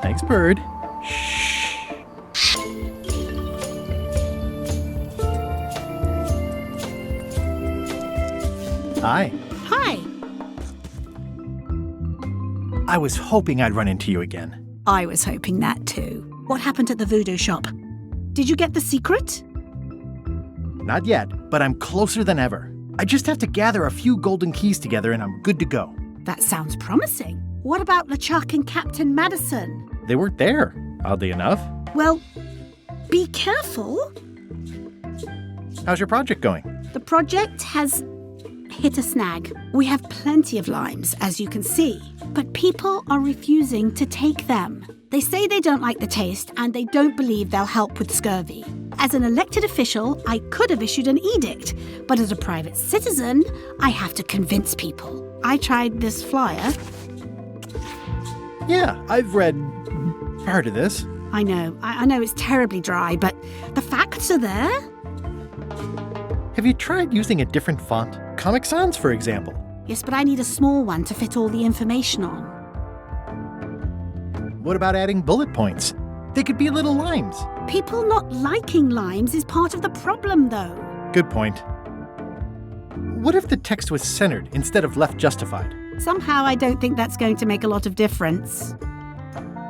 Thanks, bird. Shh. Hi. Hi. I was hoping I'd run into you again. I was hoping that too. What happened at the voodoo shop? Did you get the secret? Not yet, but I'm closer than ever. I just have to gather a few golden keys together and I'm good to go. That sounds promising. What about LeChuck and Captain Madison? They weren't there, oddly enough. Well, be careful. How's your project going? The project has hit a snag. We have plenty of limes, as you can see, but people are refusing to take them. They say they don't like the taste and they don't believe they'll help with scurvy. As an elected official, I could have issued an edict, but as a private citizen, I have to convince people. I tried this flyer. Yeah, I've read part of this. I know it's terribly dry, but the facts are there. Have you tried using a different font? Comic Sans, for example. Yes, but I need a small one to fit all the information on. What about adding bullet points? They could be little limes. People not liking limes is part of the problem, though. Good point. What if the text was centered instead of left justified? Somehow I don't think that's going to make a lot of difference.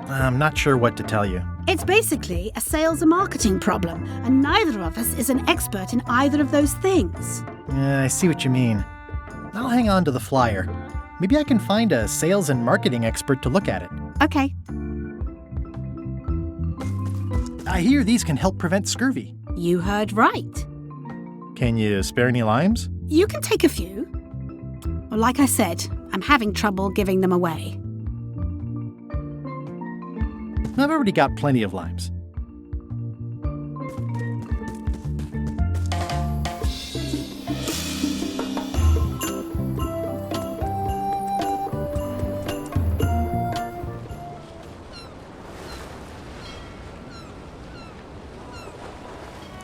I'm not sure what to tell you. It's basically a sales and marketing problem, and neither of us is an expert in either of those things. I see what you mean. I'll hang on to the flyer. Maybe I can find a sales and marketing expert to look at it. Okay. I hear these can help prevent scurvy. You heard right. Can you spare any limes? You can take a few. Well, like I said, I'm having trouble giving them away. I've already got plenty of limes.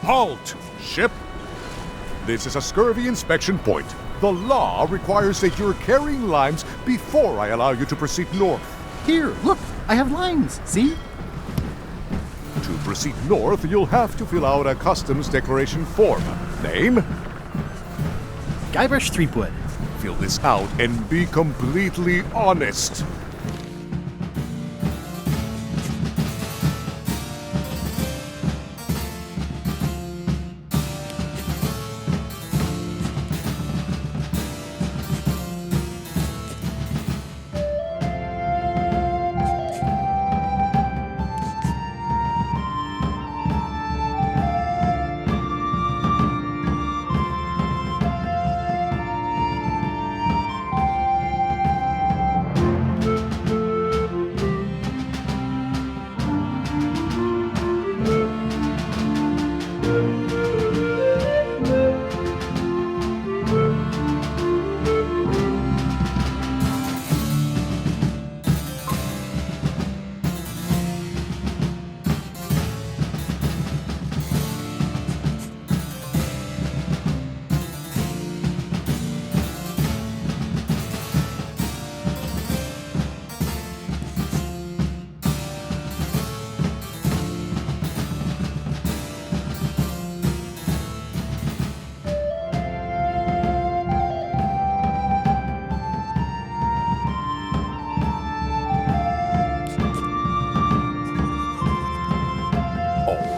Halt! Ship! This is a scurvy inspection point. The law requires that you're carrying limes before I allow you to proceed north. Here, look, I have limes, see? To proceed north, you'll have to fill out a customs declaration form. Name? Guybrush Threepwood. Fill this out and be completely honest.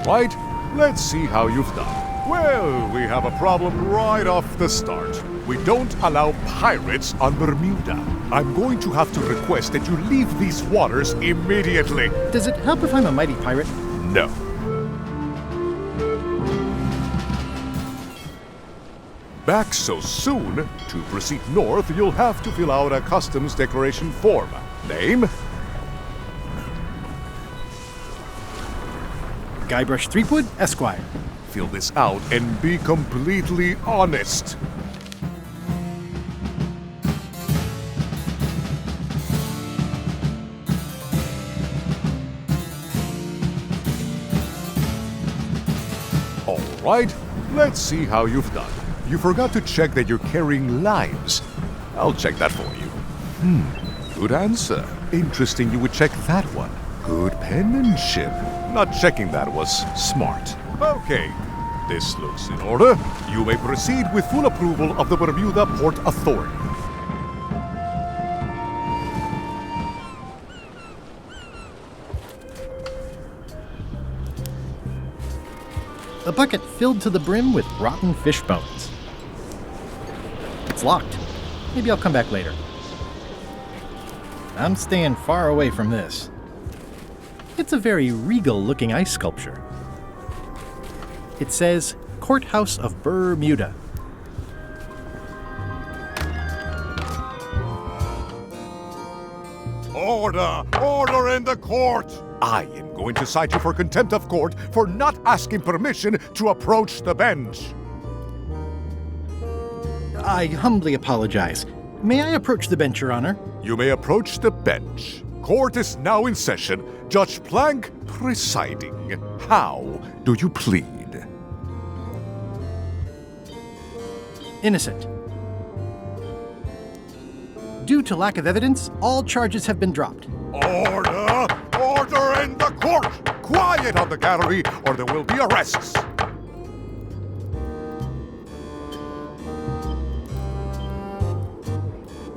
Right, let's see how you've done. Well, we have a problem right off the start. We don't allow pirates on Bermuda. I'm going to have to request that you leave these waters immediately. Does it help if I'm a mighty pirate? No. Back so soon? To proceed north, you'll have to fill out a customs declaration form. Name? Guybrush Threepwood, Esquire. Fill this out and be completely honest. All right, let's see how you've done. You forgot to check that you're carrying limes. I'll check that for you. Good answer. Interesting you would check that one. Good penmanship. Not checking that was smart. Okay, this looks in order. You may proceed with full approval of the Bermuda Port Authority. A bucket filled to the brim with rotten fish bones. It's locked. Maybe I'll come back later. I'm staying far away from this. It's a very regal-looking ice sculpture. It says, Courthouse of Bermuda. Order! Order in the court! I am going to cite you for contempt of court for not asking permission to approach the bench. I humbly apologize. May I approach the bench, Your Honor? You may approach the bench. Court is now in session. Judge Plank presiding. How do you plead? Innocent. Due to lack of evidence, all charges have been dropped. Order! Order in the court! Quiet on the gallery, or there will be arrests.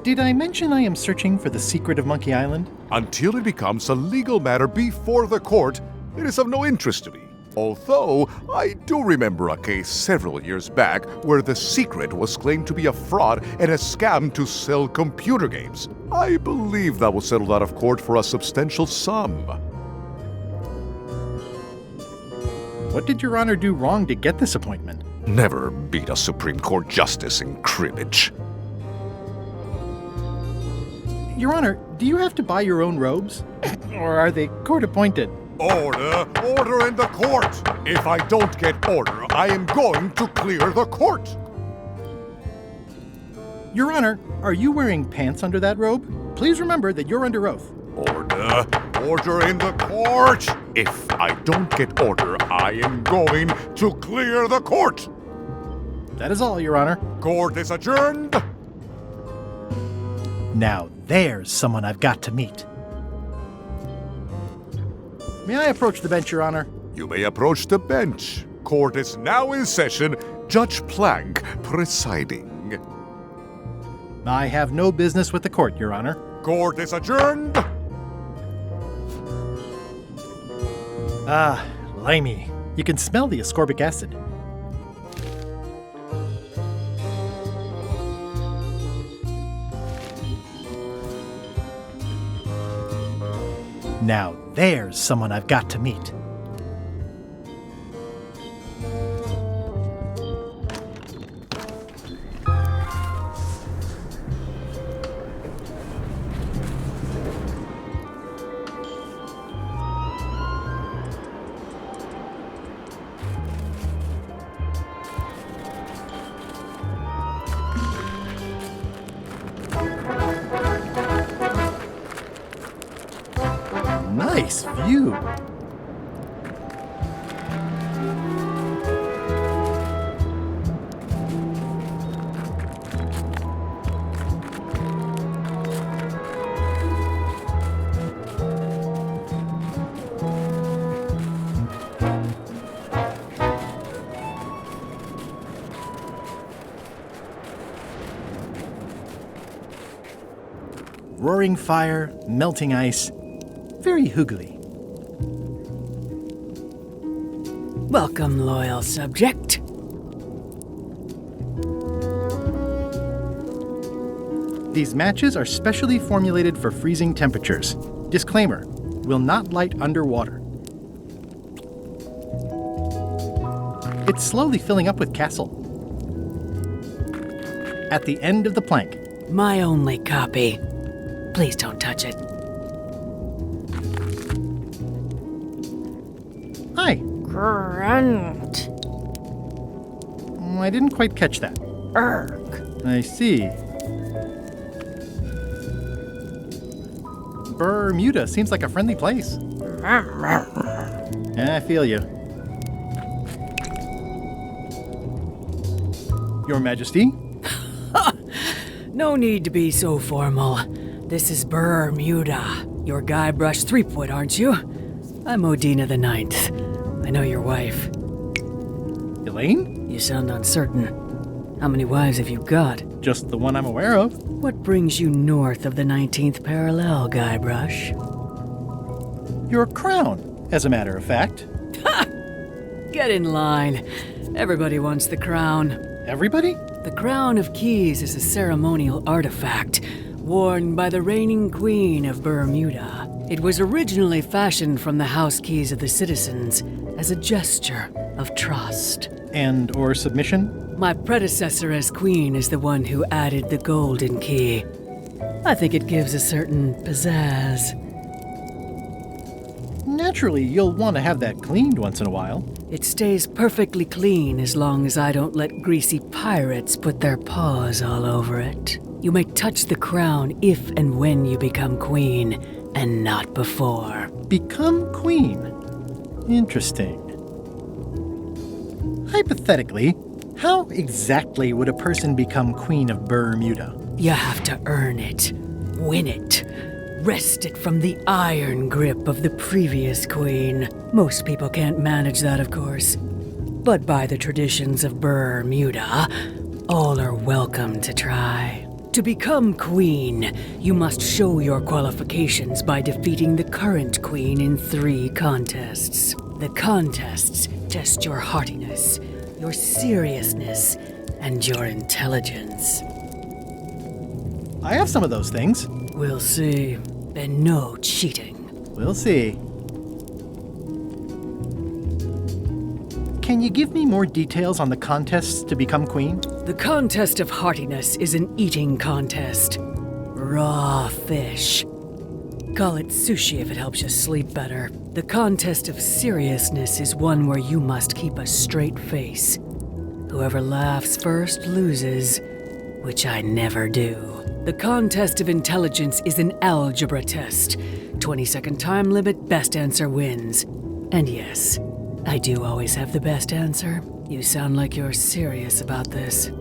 Did I mention I am searching for the secret of Monkey Island? Until it becomes a legal matter before the court, it is of no interest to me. Although, I do remember a case several years back where the secret was claimed to be a fraud and a scam to sell computer games. I believe that was settled out of court for a substantial sum. What did Your Honor do wrong to get this appointment? Never beat a Supreme Court justice in cribbage. Your Honor, do you have to buy your own robes? Or are they court-appointed? Order! Order in the court! If I don't get order, I am going to clear the court! Your Honor, are you wearing pants under that robe? Please remember that you're under oath. Order! Order in the court! If I don't get order, I am going to clear the court! That is all, Your Honor. Court is adjourned! Now there's someone I've got to meet. May I approach the bench, Your Honor? You may approach the bench. Court is now in session. Judge Plank presiding. I have no business with the court, Your Honor. Court is adjourned! Ah, limey. You can smell the ascorbic acid. Now there's someone I've got to meet. Nice view. Roaring fire, melting ice. Very hoogly. Welcome, loyal subject. These matches are specially formulated for freezing temperatures. Disclaimer, will not light underwater. It's slowly filling up with castle. At the end of the plank. My only copy. Please don't touch it. Hi. Grunt. I didn't quite catch that. Erg. I see. Bermuda seems like a friendly place. Yeah, I feel you. Your Majesty? No need to be so formal. This is Bermuda. Your Guybrush Threepwood, aren't you? I'm Odina the Ninth. I know your wife. Elaine? You sound uncertain. How many wives have you got? Just the one I'm aware of. What brings you north of the 19th parallel, Guybrush? Your crown, as a matter of fact. Ha! Get in line. Everybody wants the crown. Everybody? The Crown of Keys is a ceremonial artifact worn by the reigning queen of Bermuda. It was originally fashioned from the house keys of the citizens as a gesture of trust. And or submission? My predecessor as queen is the one who added the golden key. I think it gives a certain pizzazz. Naturally, you'll want to have that cleaned once in a while. It stays perfectly clean as long as I don't let greasy pirates put their paws all over it. You may touch the crown if and when you become queen, and not before. Become queen? Interesting. Hypothetically, how exactly would a person become queen of Bermuda? You have to earn it, win it, wrest it from the iron grip of the previous queen. Most people can't manage that, of course. But by the traditions of Bermuda, all are welcome to try. To become queen, you must show your qualifications by defeating the current queen in 3 contests. The contests test your heartiness, your seriousness, and your intelligence. I have some of those things. We'll see. And no cheating. We'll see. Can you give me more details on the contests to become queen? The contest of heartiness is an eating contest. Raw fish. Call it sushi if it helps you sleep better. The contest of seriousness is one where you must keep a straight face. Whoever laughs first loses, which I never do. The contest of intelligence is an algebra test. 20-second time limit, best answer wins. And yes, I do always have the best answer. You sound like you're serious about this.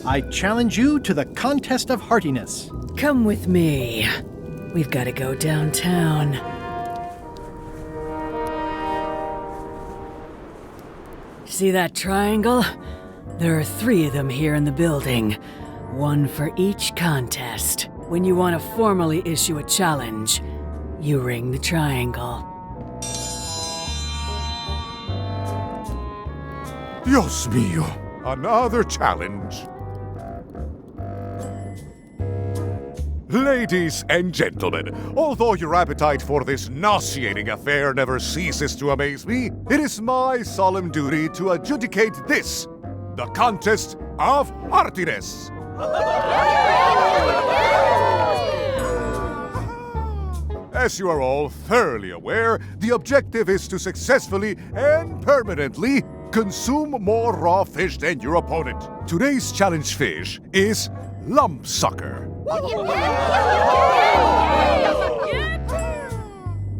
I challenge you to the contest of heartiness. Come with me. We've got to go downtown. See that triangle? There are 3 of them here in the building. 1 for each contest. When you want to formally issue a challenge, you ring the triangle. Dios mío, another challenge. Ladies and gentlemen, although your appetite for this nauseating affair never ceases to amaze me, it is my solemn duty to adjudicate this, the contest of heartiness. As you are all thoroughly aware, the objective is to successfully and permanently consume more raw fish than your opponent. Today's challenge fish is lump sucker.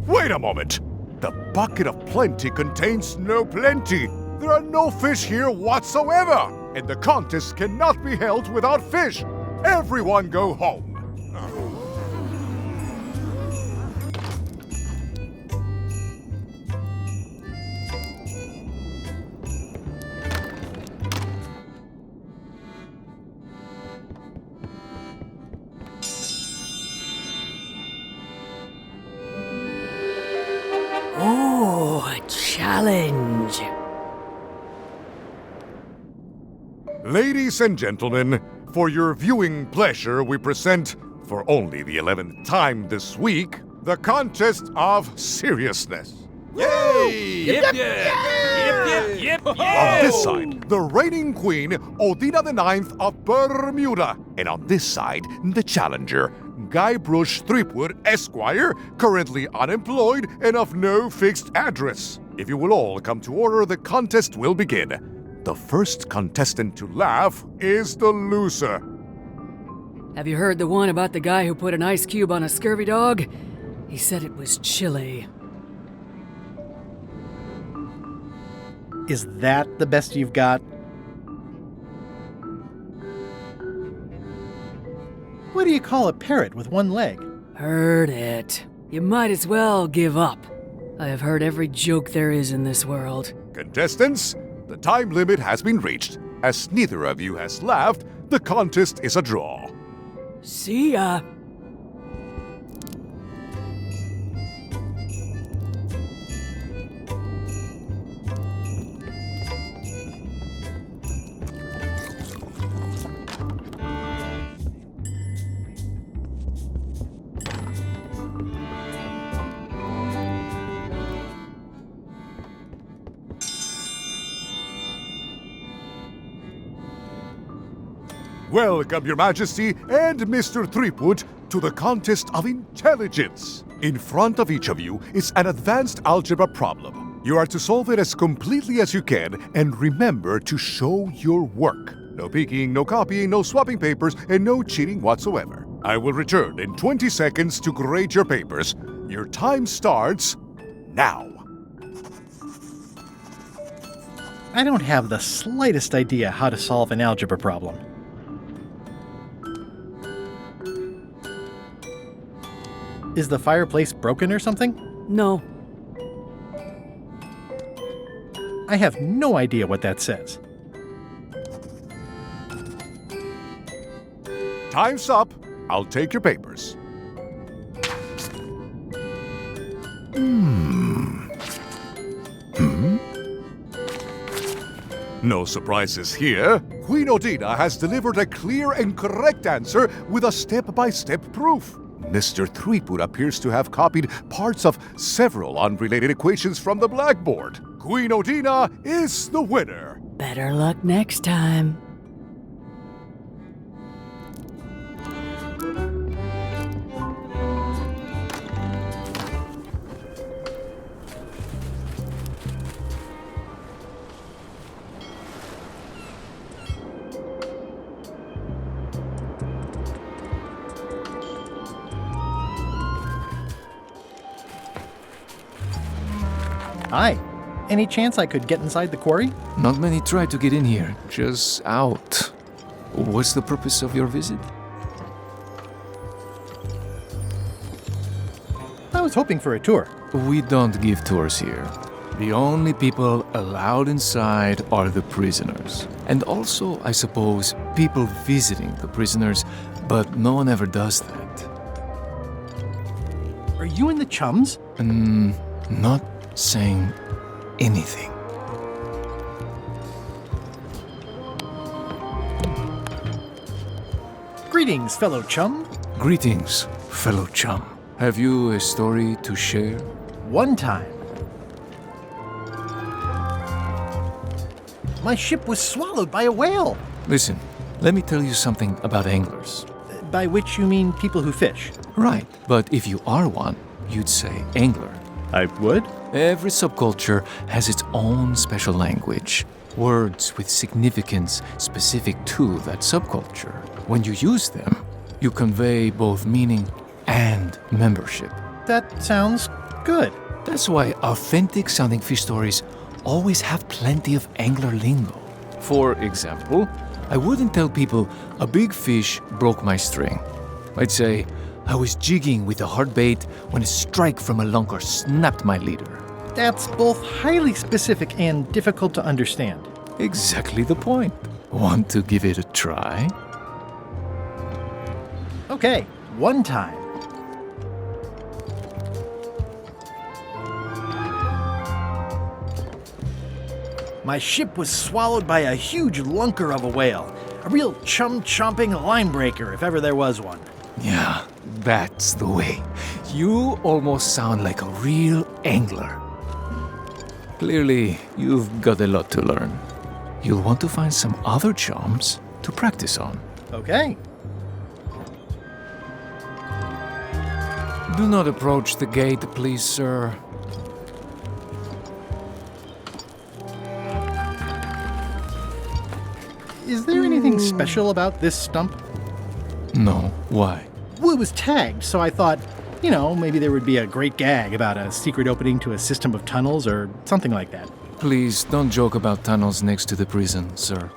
Wait a moment! The bucket of plenty contains no plenty. There are no fish here whatsoever, and the contest cannot be held without fish. Everyone go home. Oh, a challenge. Ladies and gentlemen, for your viewing pleasure, we present, for only the 11th time this week, the contest of seriousness. Yay! Yip, yip! Yip, yip, yip! On this side, the reigning queen, Odina IX of Bermuda. And on this side, the challenger, Guybrush Threepwood, Esquire, currently unemployed and of no fixed address. If you will all come to order, the contest will begin. The first contestant to laugh is the loser. Have you heard the one about the guy who put an ice cube on a scurvy dog? He said it was chilly. Is that the best you've got? What do you call a parrot with one leg? Heard it. You might as well give up. I have heard every joke there is in this world. Contestants, the time limit has been reached. As neither of you has laughed, the contest is a draw. See ya. Welcome, Your Majesty and Mr. Threepwood, to the contest of intelligence. In front of each of you is an advanced algebra problem. You are to solve it as completely as you can, and remember to show your work. No peeking, no copying, no swapping papers, and no cheating whatsoever. I will return in 20 seconds to grade your papers. Your time starts now. I don't have the slightest idea how to solve an algebra problem. Is the fireplace broken or something? No. I have no idea what that says. Time's up. I'll take your papers. No surprises here. Queen Odina has delivered a clear and correct answer with a step-by-step proof. Mr. Threepwood appears to have copied parts of several unrelated equations from the blackboard. Queen Odina is the winner. Better luck next time. Hi. Any chance I could get inside the quarry? Not many try to get in here, just out. What's the purpose of your visit? I was hoping for a tour. We don't give tours here. The only people allowed inside are the prisoners. And also, I suppose, people visiting the prisoners, but no one ever does that. Are you in the Chums? Not saying anything. Greetings, fellow chum. Greetings, fellow chum. Have you a story to share? One time, my ship was swallowed by a whale. Listen, let me tell you something about anglers. By which you mean people who fish? Right, but if you are one, you'd say angler. I would? Every subculture has its own special language, words with significance specific to that subculture. When you use them, you convey both meaning and membership. That sounds good. That's why authentic sounding fish stories always have plenty of angler lingo. For example, I wouldn't tell people a big fish broke my string. I'd say, I was jigging with a hard bait when a strike from a lunker snapped my leader. That's both highly specific and difficult to understand. Exactly the point. Want to give it a try? Okay, one time. My ship was swallowed by a huge lunker of a whale. A real chum-chomping line breaker, if ever there was one. Yeah, that's the way. You almost sound like a real angler. Clearly, you've got a lot to learn. You'll want to find some other chums to practice on. Okay. Do not approach the gate, please, sir. Is there anything special about this stump? No, why? Well, it was tagged, so I thought, maybe there would be a great gag about a secret opening to a system of tunnels or something like that. Please don't joke about tunnels next to the prison, sir.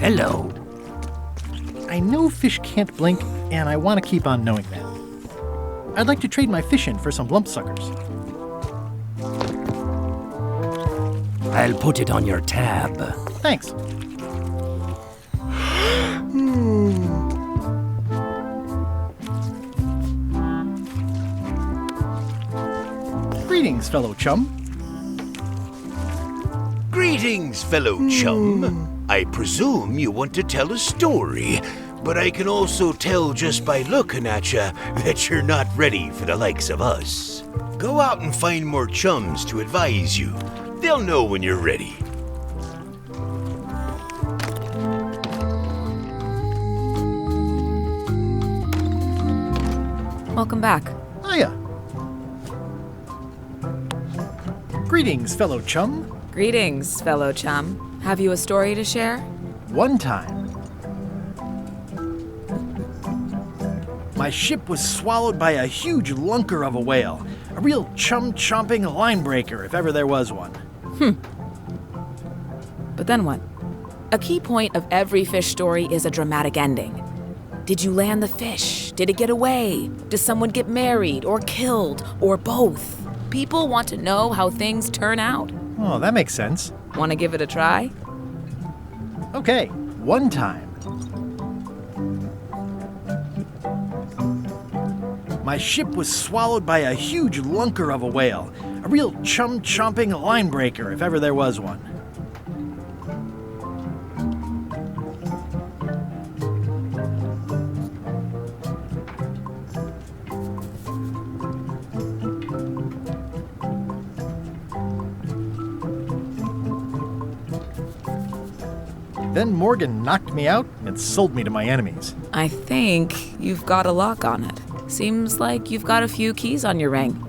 Hello. I know fish can't blink, and I want to keep on knowing that. I'd like to trade my fish in for some lump suckers. I'll put it on your tab. Thanks. Greetings, fellow chum. Greetings, fellow chum. I presume you want to tell a story, but I can also tell just by looking at you that you're not ready for the likes of us. Go out and find more chums to advise you. They'll know when you're ready. Welcome back. Hiya. Greetings, fellow chum. Greetings, fellow chum. Have you a story to share? One time, my ship was swallowed by a huge lunker of a whale. A real chum-chomping line breaker, if ever there was one. But then what? A key point of every fish story is a dramatic ending. Did you land the fish? Did it get away? Does someone get married or killed or both? People want to know how things turn out. Oh, that makes sense. Want to give it a try? Okay, one time. My ship was swallowed by a huge lunker of a whale. A real chum-chomping line breaker, if ever there was one. Then Morgan knocked me out and sold me to my enemies. I think you've got a lock on it. Seems like you've got a few keys on your ring.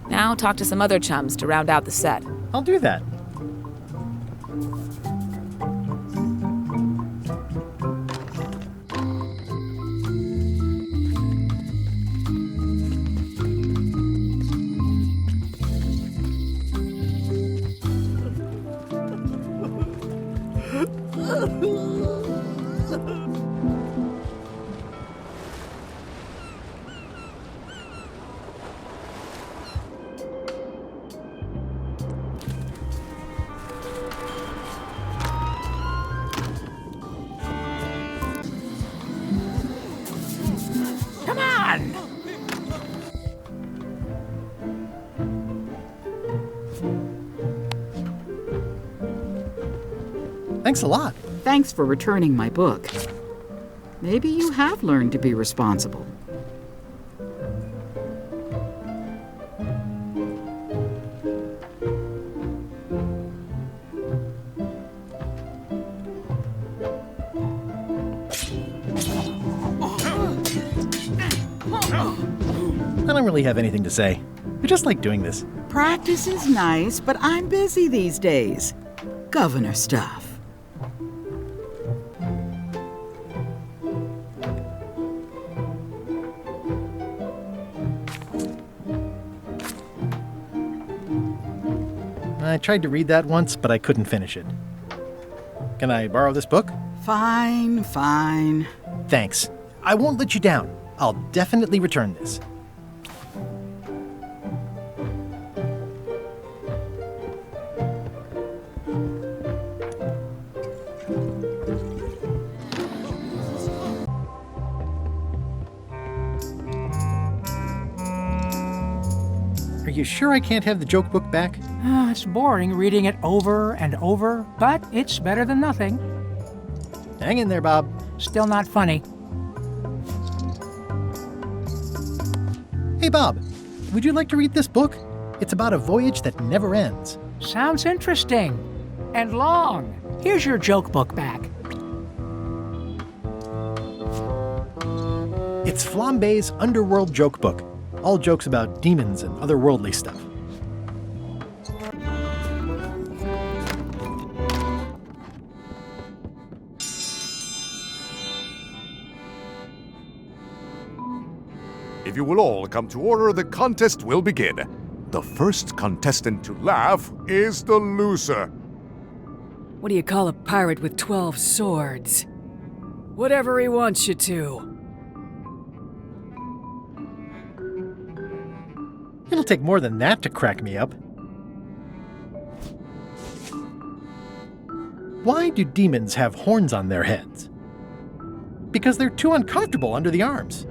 Now talk to some other chums to round out the set. I'll do that. Come on! Thanks a lot. Thanks for returning my book. Maybe you have learned to be responsible. I don't really have anything to say. I just like doing this. Practice is nice, but I'm busy these days. Governor stuff. I tried to read that once, but I couldn't finish it. Can I borrow this book? Fine, fine. Thanks. I won't let you down. I'll definitely return this. Are you sure I can't have the joke book back? It's boring reading it over and over, but it's better than nothing. Hang in there, Bob. Still not funny. Hey, Bob, would you like to read this book? It's about a voyage that never ends. Sounds interesting. And long. Here's your joke book back. It's Flambe's Underworld Joke Book. All jokes about demons and otherworldly stuff. If you will all come to order, the contest will begin. The first contestant to laugh is the loser. What do you call a pirate with 12 swords? Whatever he wants you to. It'll take more than that to crack me up. Why do demons have horns on their heads? Because they're too uncomfortable under the arms.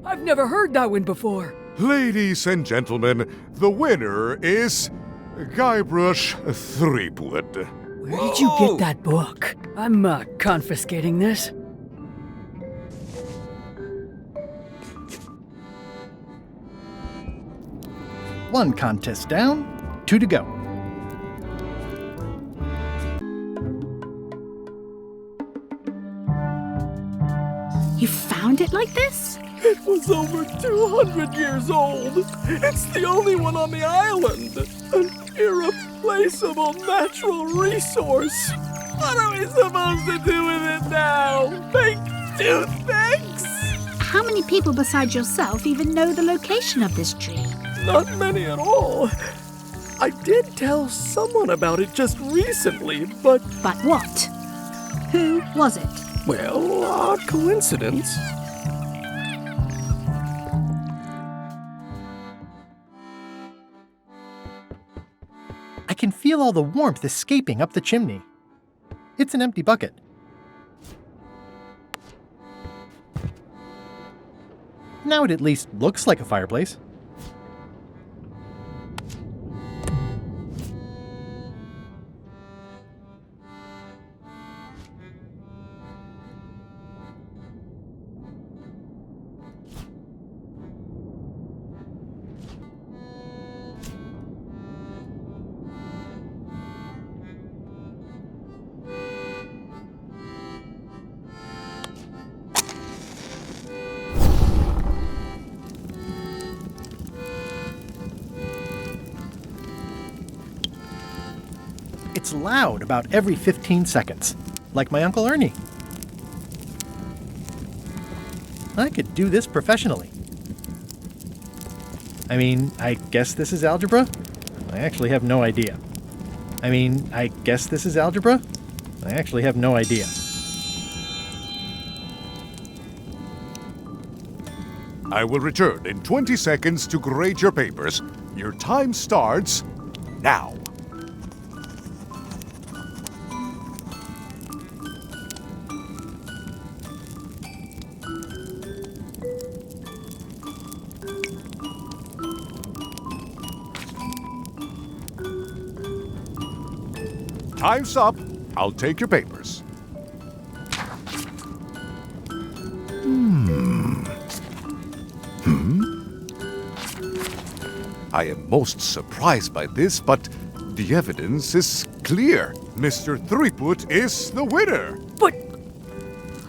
I've never heard that one before. Ladies and gentlemen, the winner is Guybrush Threepwood. Where did you get that book? I'm confiscating this. One contest down, 2 to go. You found it like this? It was over 200 years old. It's the only one on the island. An irreplaceable natural resource. What are we supposed to do with it now? Make toothpicks? How many people besides yourself even know the location of this tree? Not many at all. I did tell someone about it just recently, but... But what? Who was it? Well, odd coincidence. I can feel all the warmth escaping up the chimney. It's an empty bucket. Now it at least looks like a fireplace. It's loud about every 15 seconds, like my Uncle Ernie. I could do this professionally. I mean, I guess this is algebra? I actually have no idea. I guess this is algebra? I actually have no idea. I will return in 20 seconds to grade your papers. Your time starts now. Time's up. I'll take your papers. I am most surprised by this, but the evidence is clear. Mr. Threepwood is the winner. But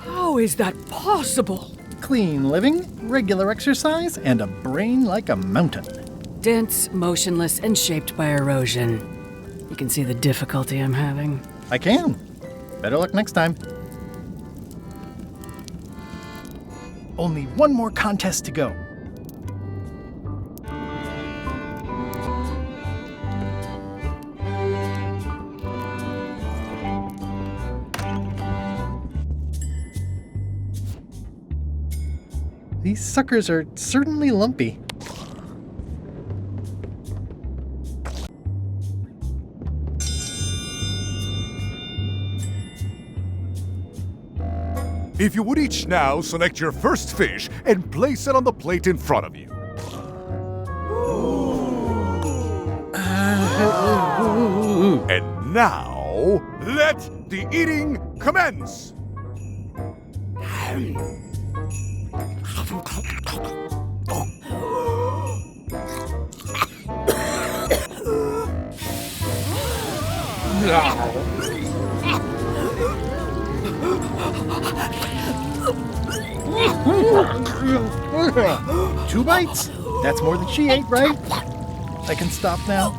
how is that possible? Clean living, regular exercise, and a brain like a mountain. Dense, motionless, and shaped by erosion. You can see the difficulty I'm having. I can. Better luck next time. Only one more contest to go. These suckers are certainly lumpy. If you would each now select your first fish and place it on the plate in front of you. And now, let the eating commence! Two bites? That's more than she ate, right? I can stop now?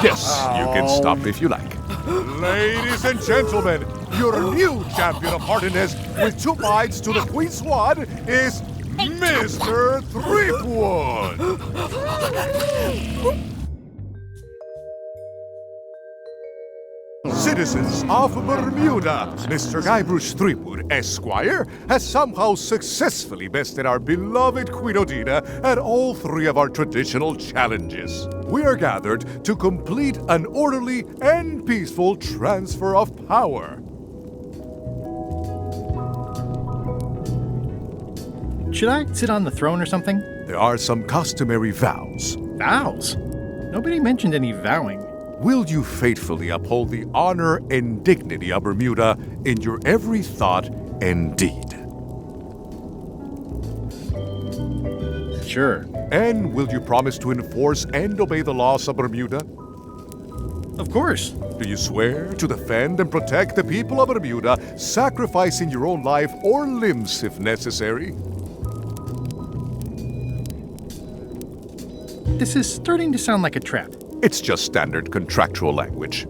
Yes, you can stop if you like. Ladies and gentlemen, your new champion of hardiness with 2 bites to the Queen's Sword is Mr. Threepwood! Citizens of Bermuda, Mr. Guybrush Threepwood, Esquire, has somehow successfully bested our beloved Queen Odina at all 3 of our traditional challenges. We are gathered to complete an orderly and peaceful transfer of power. Should I sit on the throne or something? There are some customary vows. Vows? Nobody mentioned any vowing. Will you faithfully uphold the honor and dignity of Bermuda in your every thought and deed? Sure. And will you promise to enforce and obey the laws of Bermuda? Of course. Do you swear to defend and protect the people of Bermuda, sacrificing your own life or limbs if necessary? This is starting to sound like a trap. It's just standard contractual language.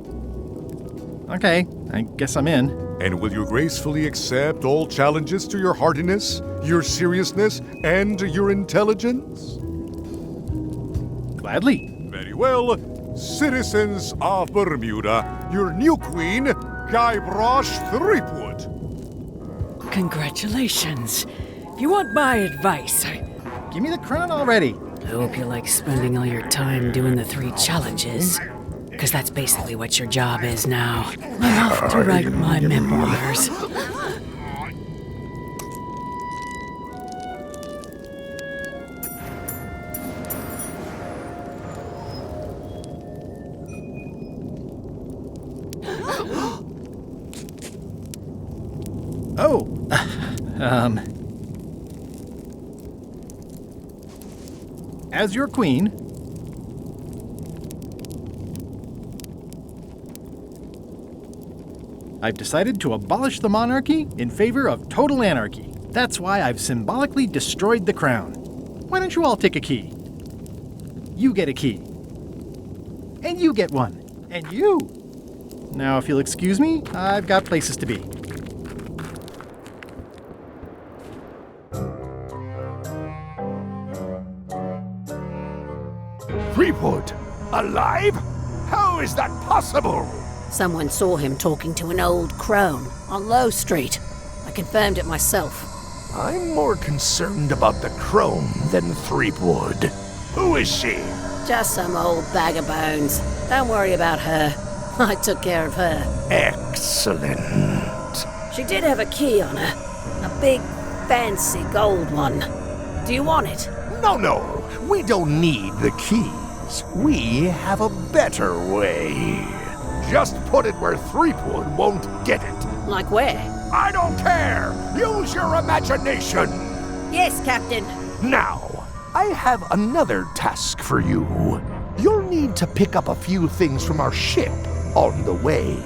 Okay, I guess I'm in. And will you gracefully accept all challenges to your hardiness, your seriousness, and your intelligence? Gladly. Very well. Citizens of Bermuda, your new queen, Guybrush Threepwood. Congratulations. If you want my advice, Give me the crown already. I hope you like spending all your time doing the 3 challenges. Because that's basically what your job is now. I'm off to write my memoirs. As your queen, I've decided to abolish the monarchy in favor of total anarchy. That's why I've symbolically destroyed the crown. Why don't you all take a key? You get a key. And you get one. And you. Now, if you'll excuse me, I've got places to be. Threepwood? Alive? How is that possible? Someone saw him talking to an old crone on Low Street. I confirmed it myself. I'm more concerned about the crone than Threepwood. Who is she? Just some old bag of bones. Don't worry about her. I took care of her. Excellent. She did have a key on her. A big, fancy gold one. Do you want it? No. We don't need the keys. We have a better way. Just put it where Threepwood won't get it. Like where? I don't care! Use your imagination! Yes, Captain. Now, I have another task for you. You'll need to pick up a few things from our ship on the way.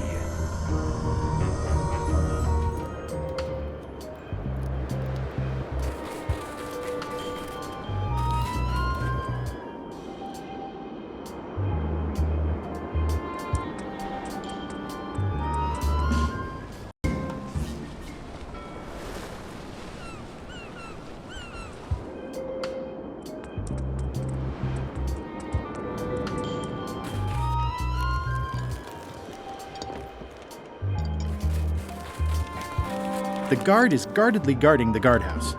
The guard is guardedly guarding the guardhouse.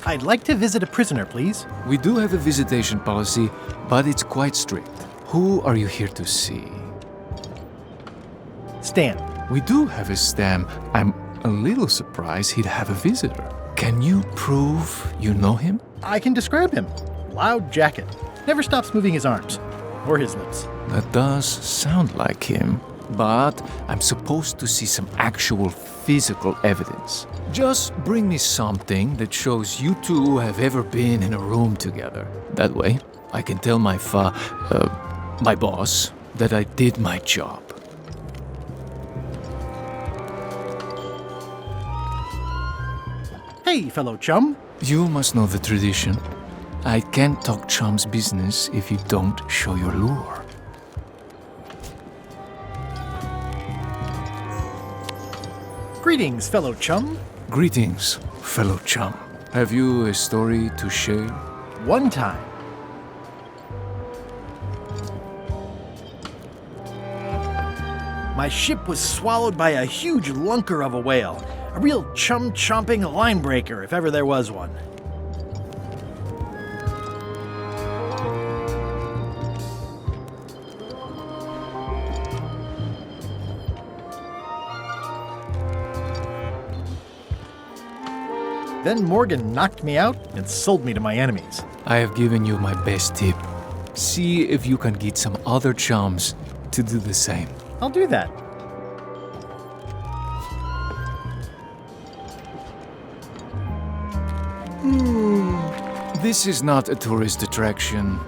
I'd like to visit a prisoner, please. We do have a visitation policy, but it's quite strict. Who are you here to see? Stan. We do have a Stan. I'm a little surprised he'd have a visitor. Can you prove you know him? I can describe him. Loud jacket. Never stops moving his arms. Or his lips. That does sound like him, but I'm supposed to see some actual physical evidence. Just bring me something that shows you two have ever been in a room together. That way, I can tell my boss that I did my job. Hey, fellow chum. You must know the tradition. I can't talk chum's business if you don't show your lure. Greetings, fellow chum. Greetings, fellow chum. Have you a story to share? One time. My ship was swallowed by a huge lunker of a whale. A real chum-chomping line breaker, if ever there was one. Then Morgan knocked me out and sold me to my enemies. I have given you my best tip. See if you can get some other chums to do the same. I'll do that. This is not a tourist attraction.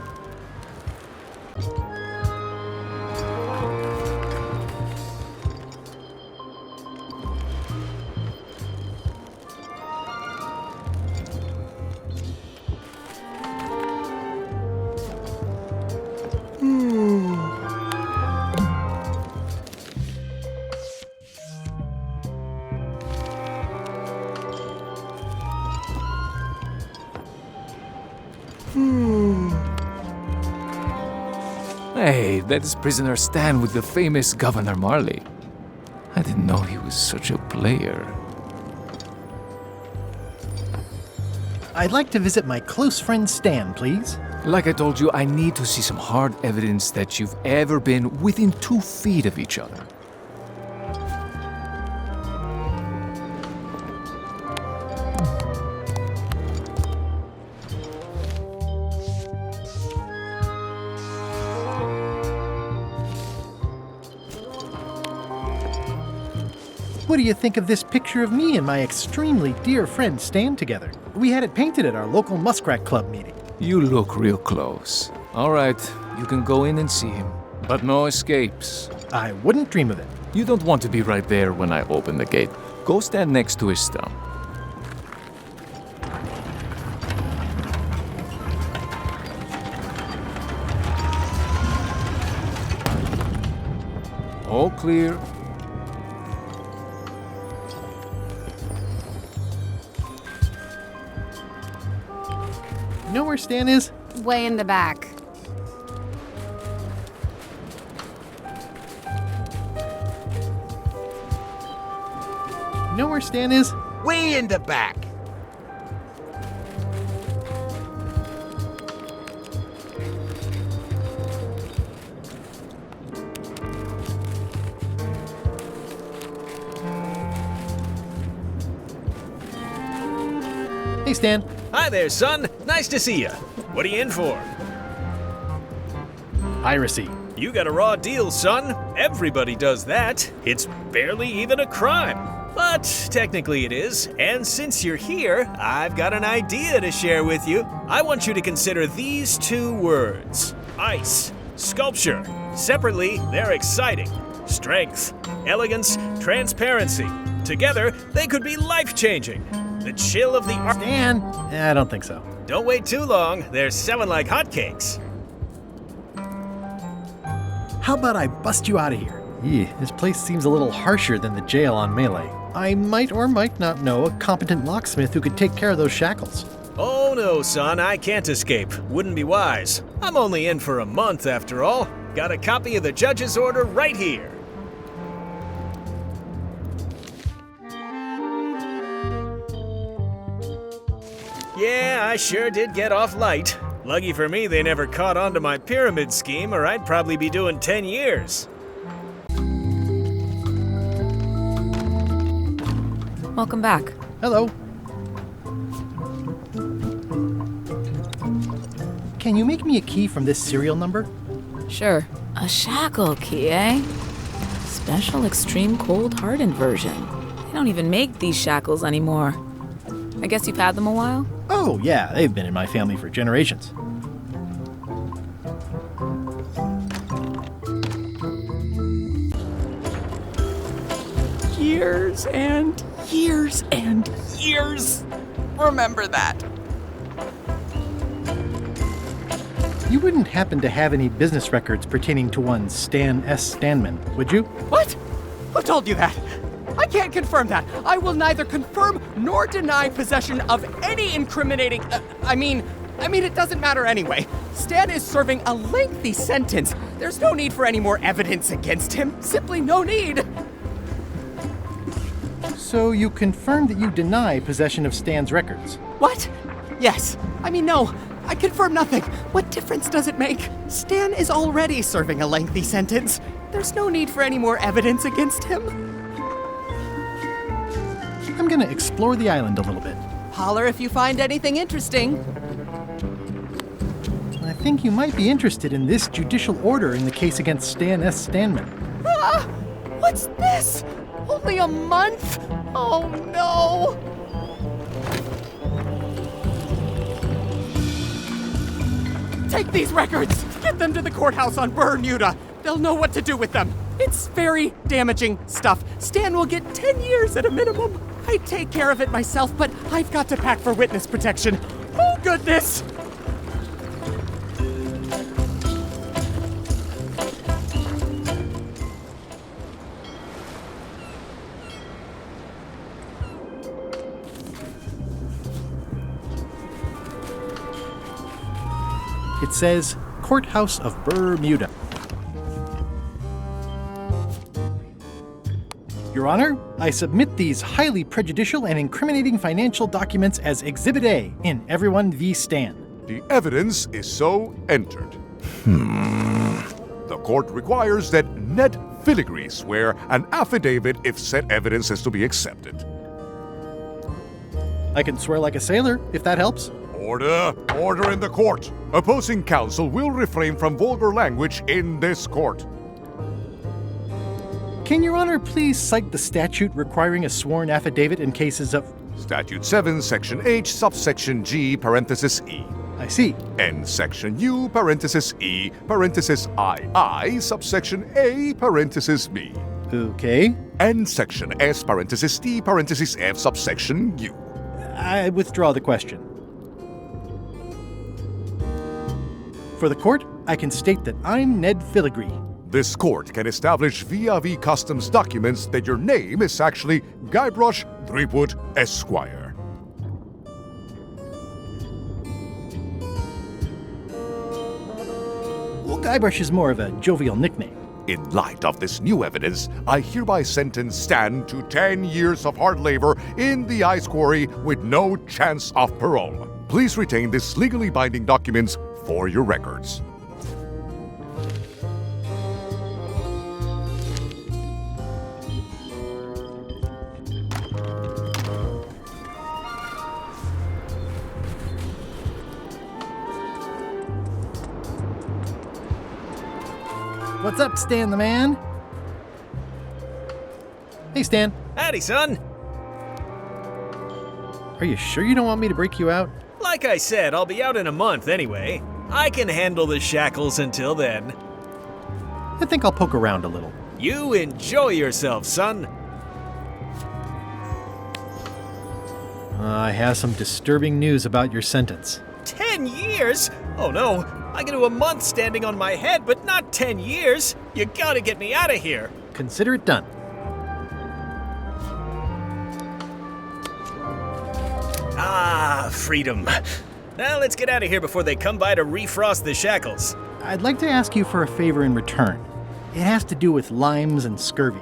Hey, that is prisoner Stan with the famous Governor Marley. I didn't know he was such a player. I'd like to visit my close friend Stan, please. Like I told you, I need to see some hard evidence that you've ever been within 2 feet of each other. What do you think of this picture of me and my extremely dear friend Stan together? We had it painted at our local Muskrat Club meeting. You look real close. All right, you can go in and see him, but no escapes. I wouldn't dream of it. You don't want to be right there when I open the gate. Go stand next to his stump. All clear. You know where Stan is? Way in the back. You know where Stan is? Way in the back. Hey, Stan. Hi there, son. Nice to see you. What are you in for? Piracy. You got a raw deal, son. Everybody does that. It's barely even a crime. But technically it is, and since you're here, I've got an idea to share with you. I want you to consider these two words: ice, sculpture. Separately, they're exciting. Strength, elegance, transparency. Together, they could be life-changing. The chill of the art. Stan? I don't think so. Don't wait too long. They're selling like hotcakes. How about I bust you out of here? This place seems a little harsher than the jail on Melee. I might or might not know a competent locksmith who could take care of those shackles. Oh no, son, I can't escape. Wouldn't be wise. I'm only in for a month after all. Got a copy of the judge's order right here. Yeah, I sure did get off light. Lucky for me, they never caught on to my pyramid scheme, or I'd probably be doing 10 years. Welcome back. Hello. Can you make me a key from this serial number? Sure. A shackle key, eh? Special extreme cold hardened version. They don't even make these shackles anymore. I guess you've had them a while? Oh, yeah, they've been in my family for generations. Years and years and years. Remember that. You wouldn't happen to have any business records pertaining to one Stan S. Stanman, would you? What? Who told you that? I can't confirm that. I will neither confirm nor deny possession of any incriminating. I mean, it doesn't matter anyway. Stan is serving a lengthy sentence. There's no need for any more evidence against him. Simply no need. So you confirmed that you deny possession of Stan's records? What? Yes. No. I confirm nothing. What difference does it make? Stan is already serving a lengthy sentence. There's no need for any more evidence against him. I'm gonna explore the island a little bit. Holler if you find anything interesting. I think you might be interested in this judicial order in the case against Stan S. Stanman. Ah! What's this? Only a month? Oh no! Take these records! Get them to the courthouse on Bermuda! They'll know what to do with them. It's very damaging stuff. Stan will get 10 years at a minimum. I'd take care of it myself, but I've got to pack for witness protection. Oh, goodness! It says, Courthouse of Bermuda. Your Honor, I submit these highly prejudicial and incriminating financial documents as Exhibit A in Everyone v. Stan. The evidence is so entered. The court requires that Ned Filigree swear an affidavit if said evidence is to be accepted. I can swear like a sailor, if that helps. Order! Order in the court! Opposing counsel will refrain from vulgar language in this court. Can Your Honor please cite the statute requiring a sworn affidavit in cases of... Statute 7, Section H, subsection G, parenthesis E. I see. And Section U, parenthesis E, parenthesis II, subsection A, parenthesis B. Okay. And Section S, parenthesis T, parenthesis F, subsection U. I withdraw the question. For the court, I can state that I'm Ned Filigree. This court can establish via customs documents that your name is actually Guybrush Threepwood Esquire. Well, Guybrush is more of a jovial nickname. In light of this new evidence, I hereby sentence Stan to 10 years of hard labor in the ice quarry with no chance of parole. Please retain this legally binding documents for your records. What's up, Stan the man? Hey, Stan. Howdy, son. Are you sure you don't want me to break you out? Like I said, I'll be out in a month anyway. I can handle the shackles until then. I think I'll poke around a little. You enjoy yourself, son. I have some disturbing news about your sentence. 10 years? Oh no, I can do a month standing on my head, but not 10 years. You gotta get me out of here. Consider it done. Ah, freedom. Now let's get out of here before they come by to refrost the shackles. I'd like to ask you for a favor in return. It has to do with limes and scurvy.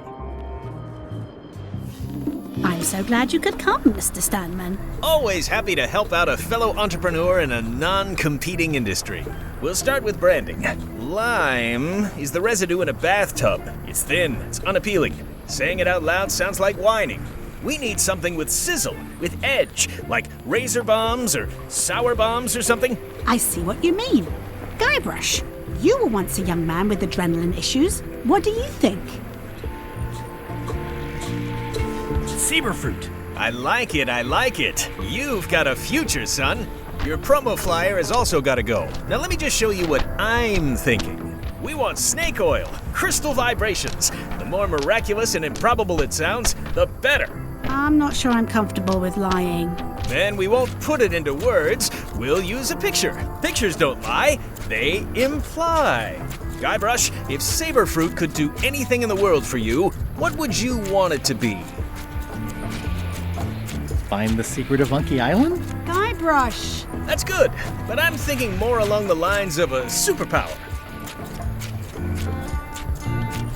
I'm so glad you could come, Mr. Stanman. Always happy to help out a fellow entrepreneur in a non-competing industry. We'll start with branding. Lime is the residue in a bathtub. It's thin, it's unappealing. Saying it out loud sounds like whining. We need something with sizzle, with edge, like razor bombs or sour bombs or something. I see what you mean. Guybrush, you were once a young man with adrenaline issues. What do you think? Saberfruit. I like it, I like it. You've got a future, son. Your promo flyer has also got to go. Now let me just show you what I'm thinking. We want snake oil, crystal vibrations. The more miraculous and improbable it sounds, the better. I'm not sure I'm comfortable with lying. Then we won't put it into words. We'll use a picture. Pictures don't lie, they imply. Guybrush, if Saberfruit could do anything in the world for you, what would you want it to be? Find the secret of Monkey Island? Guybrush! That's good, but I'm thinking more along the lines of a superpower.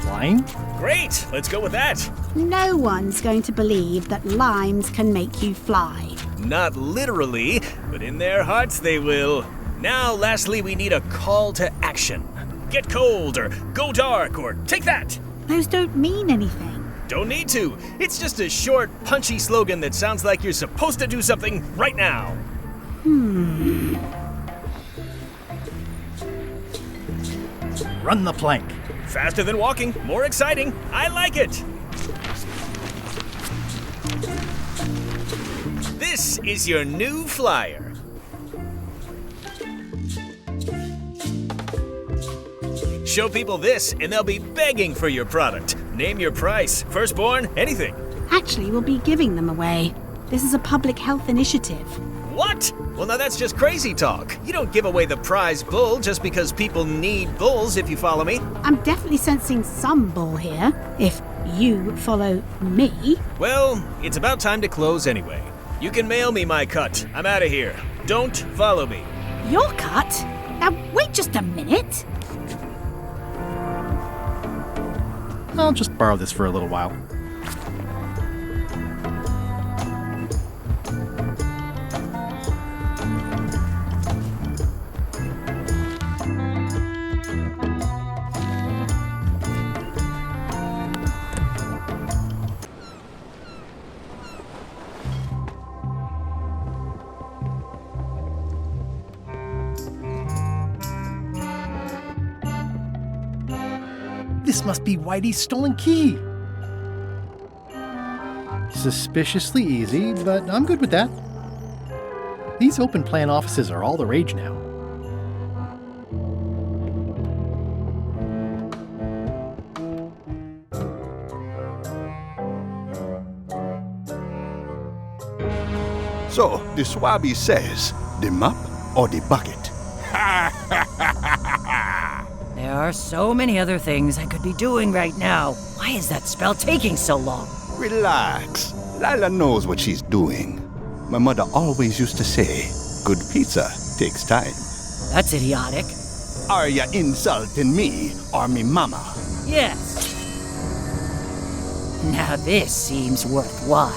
Flying? Great, let's go with that. No one's going to believe that limes can make you fly. Not literally, but in their hearts they will. Now, lastly, we need a call to action. Get cold, or go dark, or take that. Those don't mean anything. Don't need to. It's just a short, punchy slogan that sounds like you're supposed to do something right now. Run the plank. Faster than walking, more exciting. I like it. This is your new flyer. Show people this, and they'll be begging for your product. Name your price, firstborn, anything. Actually, we'll be giving them away. This is a public health initiative. What? Well, now that's just crazy talk. You don't give away the prize bull just because people need bulls, if you follow me. I'm definitely sensing some bull here, if you follow me. Well, it's about time to close anyway. You can mail me my cut. I'm out of here. Don't follow me. Your cut? Now, wait just a minute. I'll just borrow this for a little while. This must be Whitey's stolen key. Suspiciously easy, but I'm good with that. These open plan offices are all the rage now. So, the Swabby says, the mop or the bucket? There There are so many other things I could be doing right now. Why is that spell taking so long? Relax. Lila knows what she's doing. My mother always used to say, good pizza takes time. That's idiotic. Are ya insulting me or me mama? Yes. Now this seems worthwhile.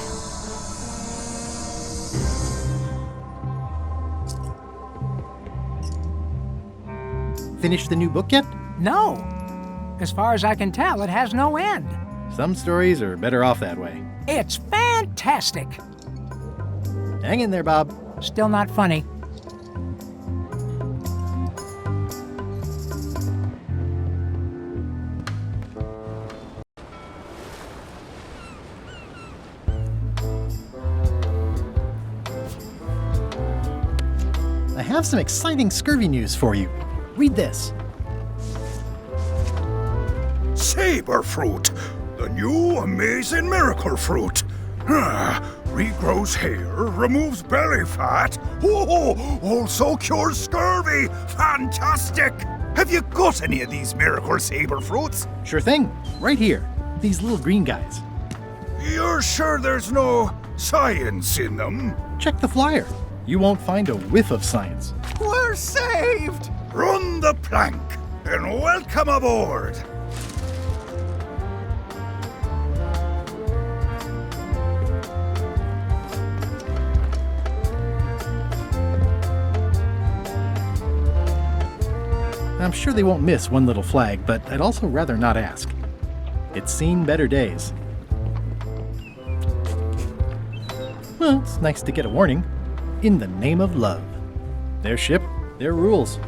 Finished the new book yet? No. As far as I can tell, it has no end. Some stories are better off that way. It's fantastic. Hang in there, Bob. Still not funny. I have some exciting scurvy news for you. Read this. Saber fruit, the new amazing miracle fruit. Regrows hair, removes belly fat. Also cures scurvy. Fantastic! Have you got any of these miracle saber fruits? Sure thing. Right here. These little green guys. You're sure there's no science in them? Check the flyer. You won't find a whiff of science. We're saved! Run the plank and welcome aboard. I'm sure they won't miss one little flag, but I'd also rather not ask. It's seen better days. Well, it's nice to get a warning. In the name of love. Their ship, their rules.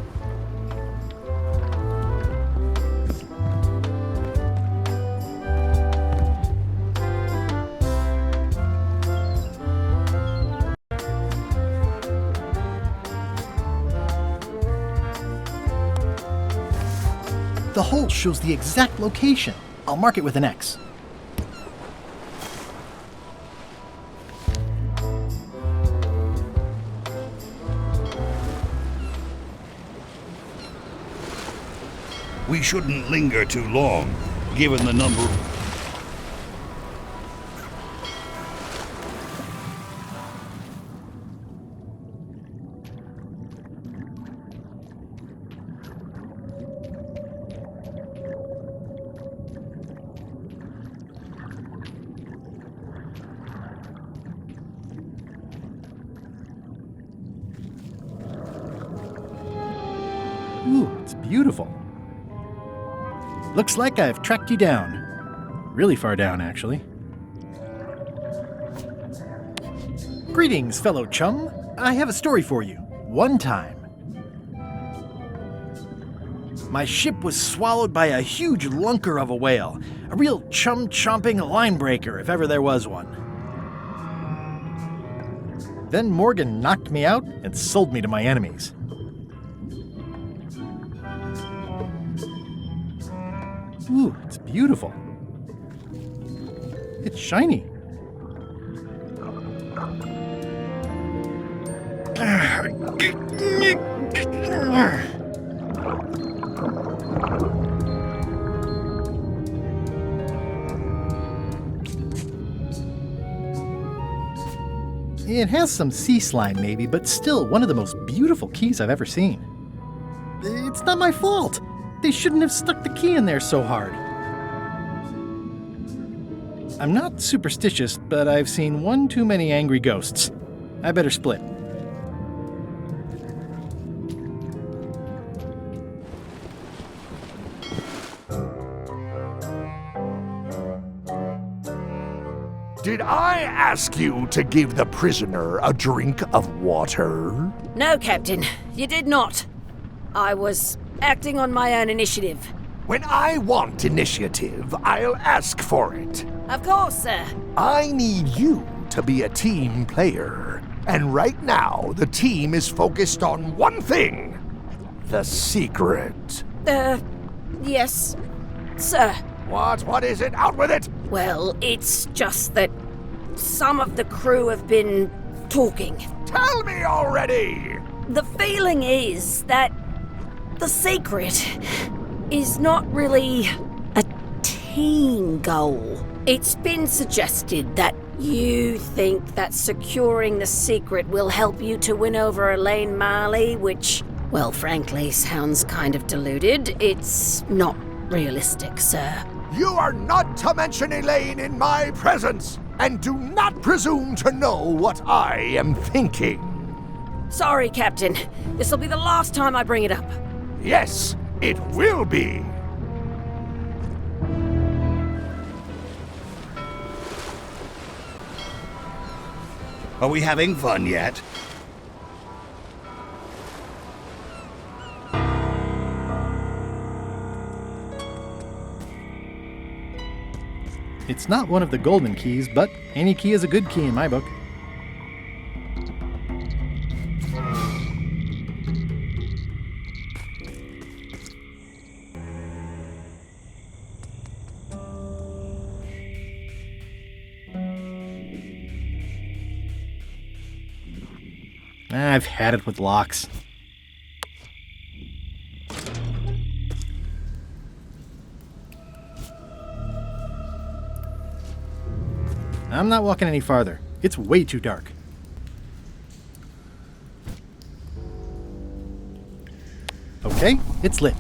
The hole shows the exact location. I'll mark it with an X. We shouldn't linger too long, given the number. Ooh, it's beautiful. Looks like I've tracked you down. Really far down, actually. Greetings, fellow chum. I have a story for you. One time, my ship was swallowed by a huge lunker of a whale. A real chum-chomping line breaker, if ever there was one. Then Morgan knocked me out and sold me to my enemies. Ooh, it's beautiful. It's shiny. It has some sea slime maybe, but still one of the most beautiful keys I've ever seen. It's not my fault. They shouldn't have stuck the key in there so hard. I'm not superstitious, but I've seen one too many angry ghosts. I better split. Did I ask you to give the prisoner a drink of water? No, Captain, you did not. I was acting on my own initiative. When I want initiative, I'll ask for it. Of course, sir. I need you to be a team player. And right now, the team is focused on one thing. The secret. Yes, sir. What is it? Out with it! Well, it's just that some of the crew have been talking. Tell me already! The feeling is that the secret is not really a team goal. It's been suggested that you think that securing the secret will help you to win over Elaine Marley, which, well, frankly, sounds kind of deluded. It's not realistic, sir. You are not to mention Elaine in my presence, and do not presume to know what I am thinking. Sorry, Captain. This'll be the last time I bring it up. Yes, it will be. Are we having fun yet? It's not one of the golden keys, but any key is a good key in my book. I've had it with locks. I'm not walking any farther. It's way too dark. Okay, it's lit.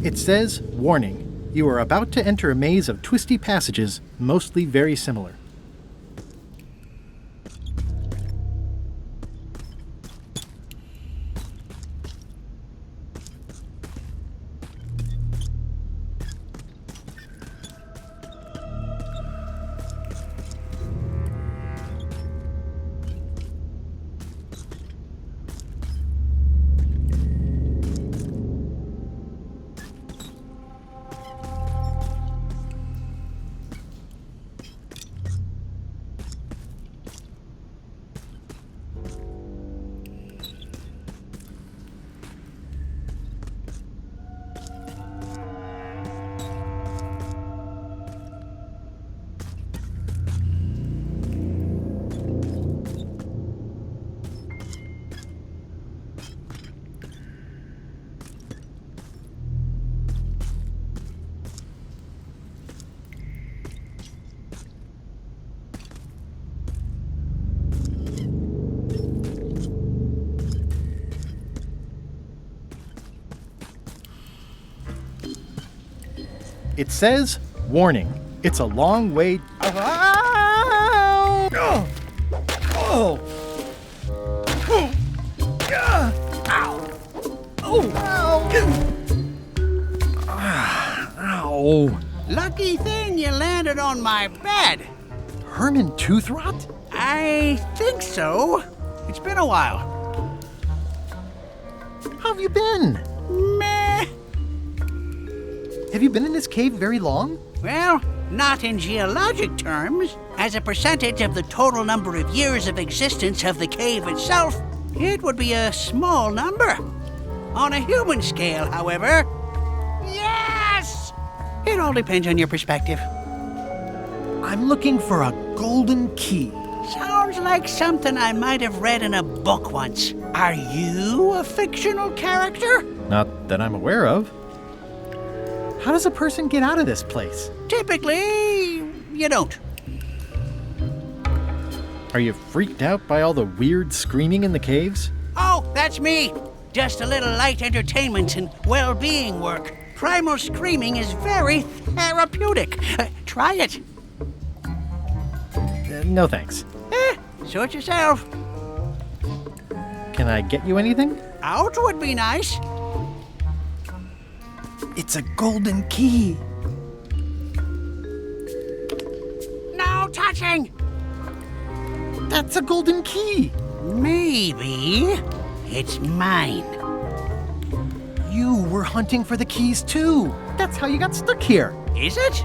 It says, warning, you are about to enter a maze of twisty passages, mostly very similar. It says, warning, it's a long way... Ow! Oh! Oh! Ow! Lucky thing you landed on my bed. Herman Tooth Rot? I think so. It's been a while. How have you been? Meh. Have you been in this cave very long? Well, not in geologic terms. As a percentage of the total number of years of existence of the cave itself, it would be a small number. On a human scale, however, yes! It all depends on your perspective. I'm looking for a golden key. Sounds like something I might have read in a book once. Are you a fictional character? Not that I'm aware of. How does a person get out of this place? Typically, you don't. Are you freaked out by all the weird screaming in the caves? Oh, that's me. Just a little light entertainment and well-being work. Primal screaming is very therapeutic. Try it. No thanks. Suit yourself. Can I get you anything? Out would be nice. It's a golden key. No touching! That's a golden key. Maybe it's mine. You were hunting for the keys too. That's how you got stuck here. Is it?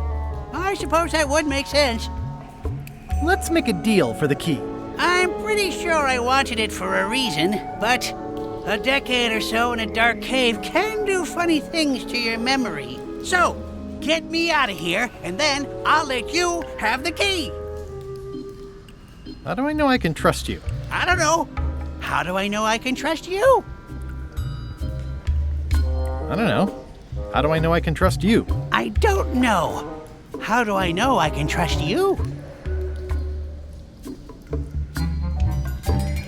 I suppose that would make sense. Let's make a deal for the key. I'm pretty sure I wanted it for a reason, but a decade or so in a dark cave can do funny things to your memory. So, get me out of here, and then I'll let you have the key. How do I know I can trust you? I don't know. How do I know I can trust you? I don't know. How do I know I can trust you? I don't know. How do I know I can trust you?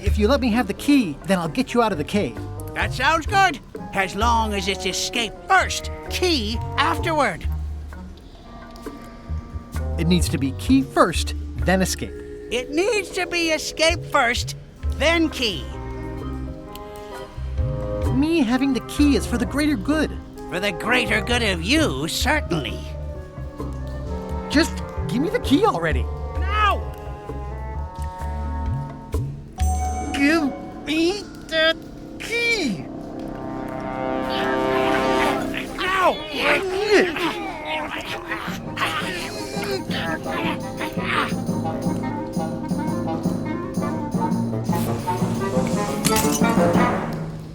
If you let me have the key, then I'll get you out of the cave. That sounds good. As long as it's escape first, key afterward. It needs to be key first, then escape. It needs to be escape first, then key. Me having the key is for the greater good. For the greater good of you, certainly. Just give me the key already. Now! Give me that key!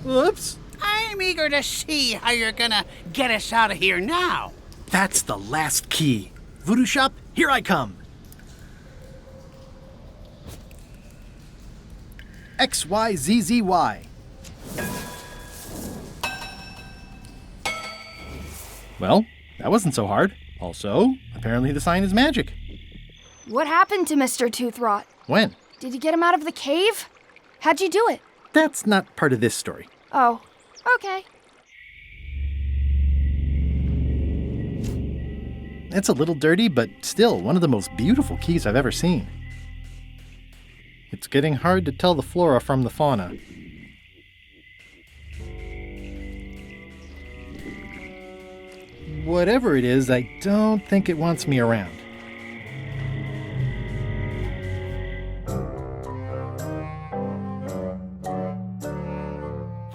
Whoops. I'm eager to see how you're gonna get us out of here now. That's the last key. Voodoo Shop, here I come. XYZZY. Well, that wasn't so hard. Also, apparently the sign is magic. What happened to Mr. Toothrot? When? Did you get him out of the cave? How'd you do it? That's not part of this story. Oh, okay. It's a little dirty, but still one of the most beautiful keys I've ever seen. It's getting hard to tell the flora from the fauna. Whatever it is, I don't think it wants me around.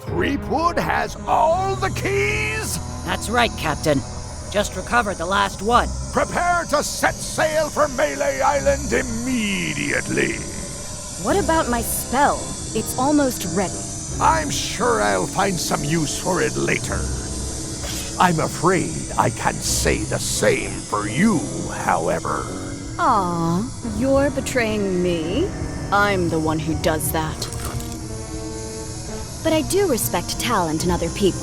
Threepwood has all the keys? That's right, Captain. Just recovered the last one. Prepare to set sail for Melee Island immediately. What about my spell? It's almost ready. I'm sure I'll find some use for it later. I'm afraid I can't say the same for you, however. Aw, you're betraying me? I'm the one who does that. But I do respect talent in other people.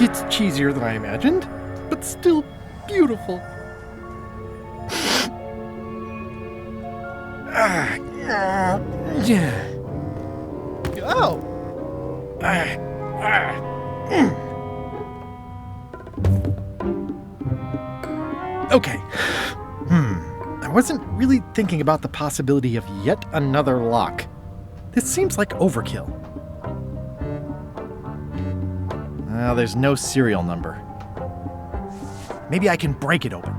It's cheesier than I imagined, but still beautiful. Oh! Okay. I wasn't really thinking about the possibility of yet another lock. This seems like overkill. Well, there's no serial number. Maybe I can break it open.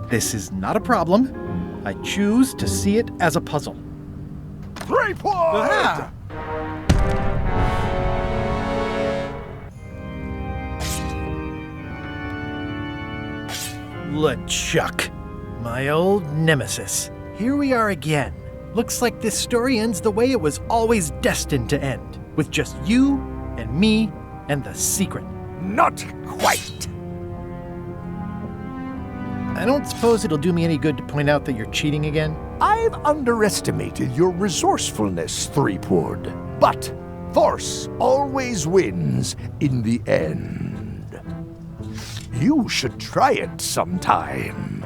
This is not a problem. I choose to see it as a puzzle. Threepwood! Ah! LeChuck. My old nemesis. Here we are again. Looks like this story ends the way it was always destined to end, with just you and me and the secret. Not quite. I don't suppose it'll do me any good to point out that you're cheating again? I've underestimated your resourcefulness, Threepwood. But force always wins in the end. You should try it sometime.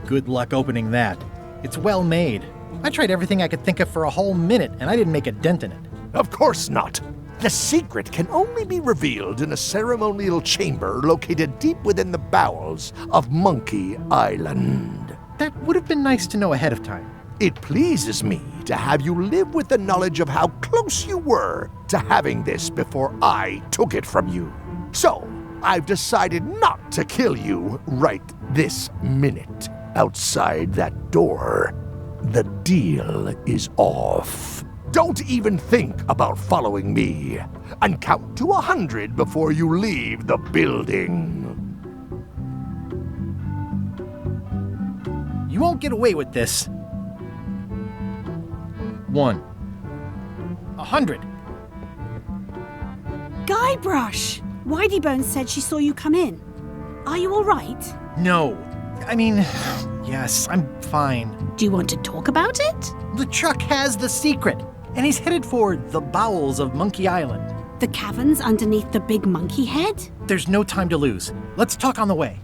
Good luck opening that. It's well made. I tried everything I could think of for a whole minute, and I didn't make a dent in it. Of course not. The secret can only be revealed in a ceremonial chamber located deep within the bowels of Monkey Island. That would have been nice to know ahead of time. It pleases me to have you live with the knowledge of how close you were to having this before I took it from you. So, I've decided not to kill you right this minute. Outside that door, the deal is off. Don't even think about following me, and count to 100 before you leave the building. You won't get away with this. 1. 100. Guybrush! Whiteybones said she saw you come in. Are you all right? No. I mean, yes, I'm fine. Do you want to talk about it? LeChuck has the secret, and he's headed for the bowels of Monkey Island. The caverns underneath the big monkey head? There's no time to lose. Let's talk on the way.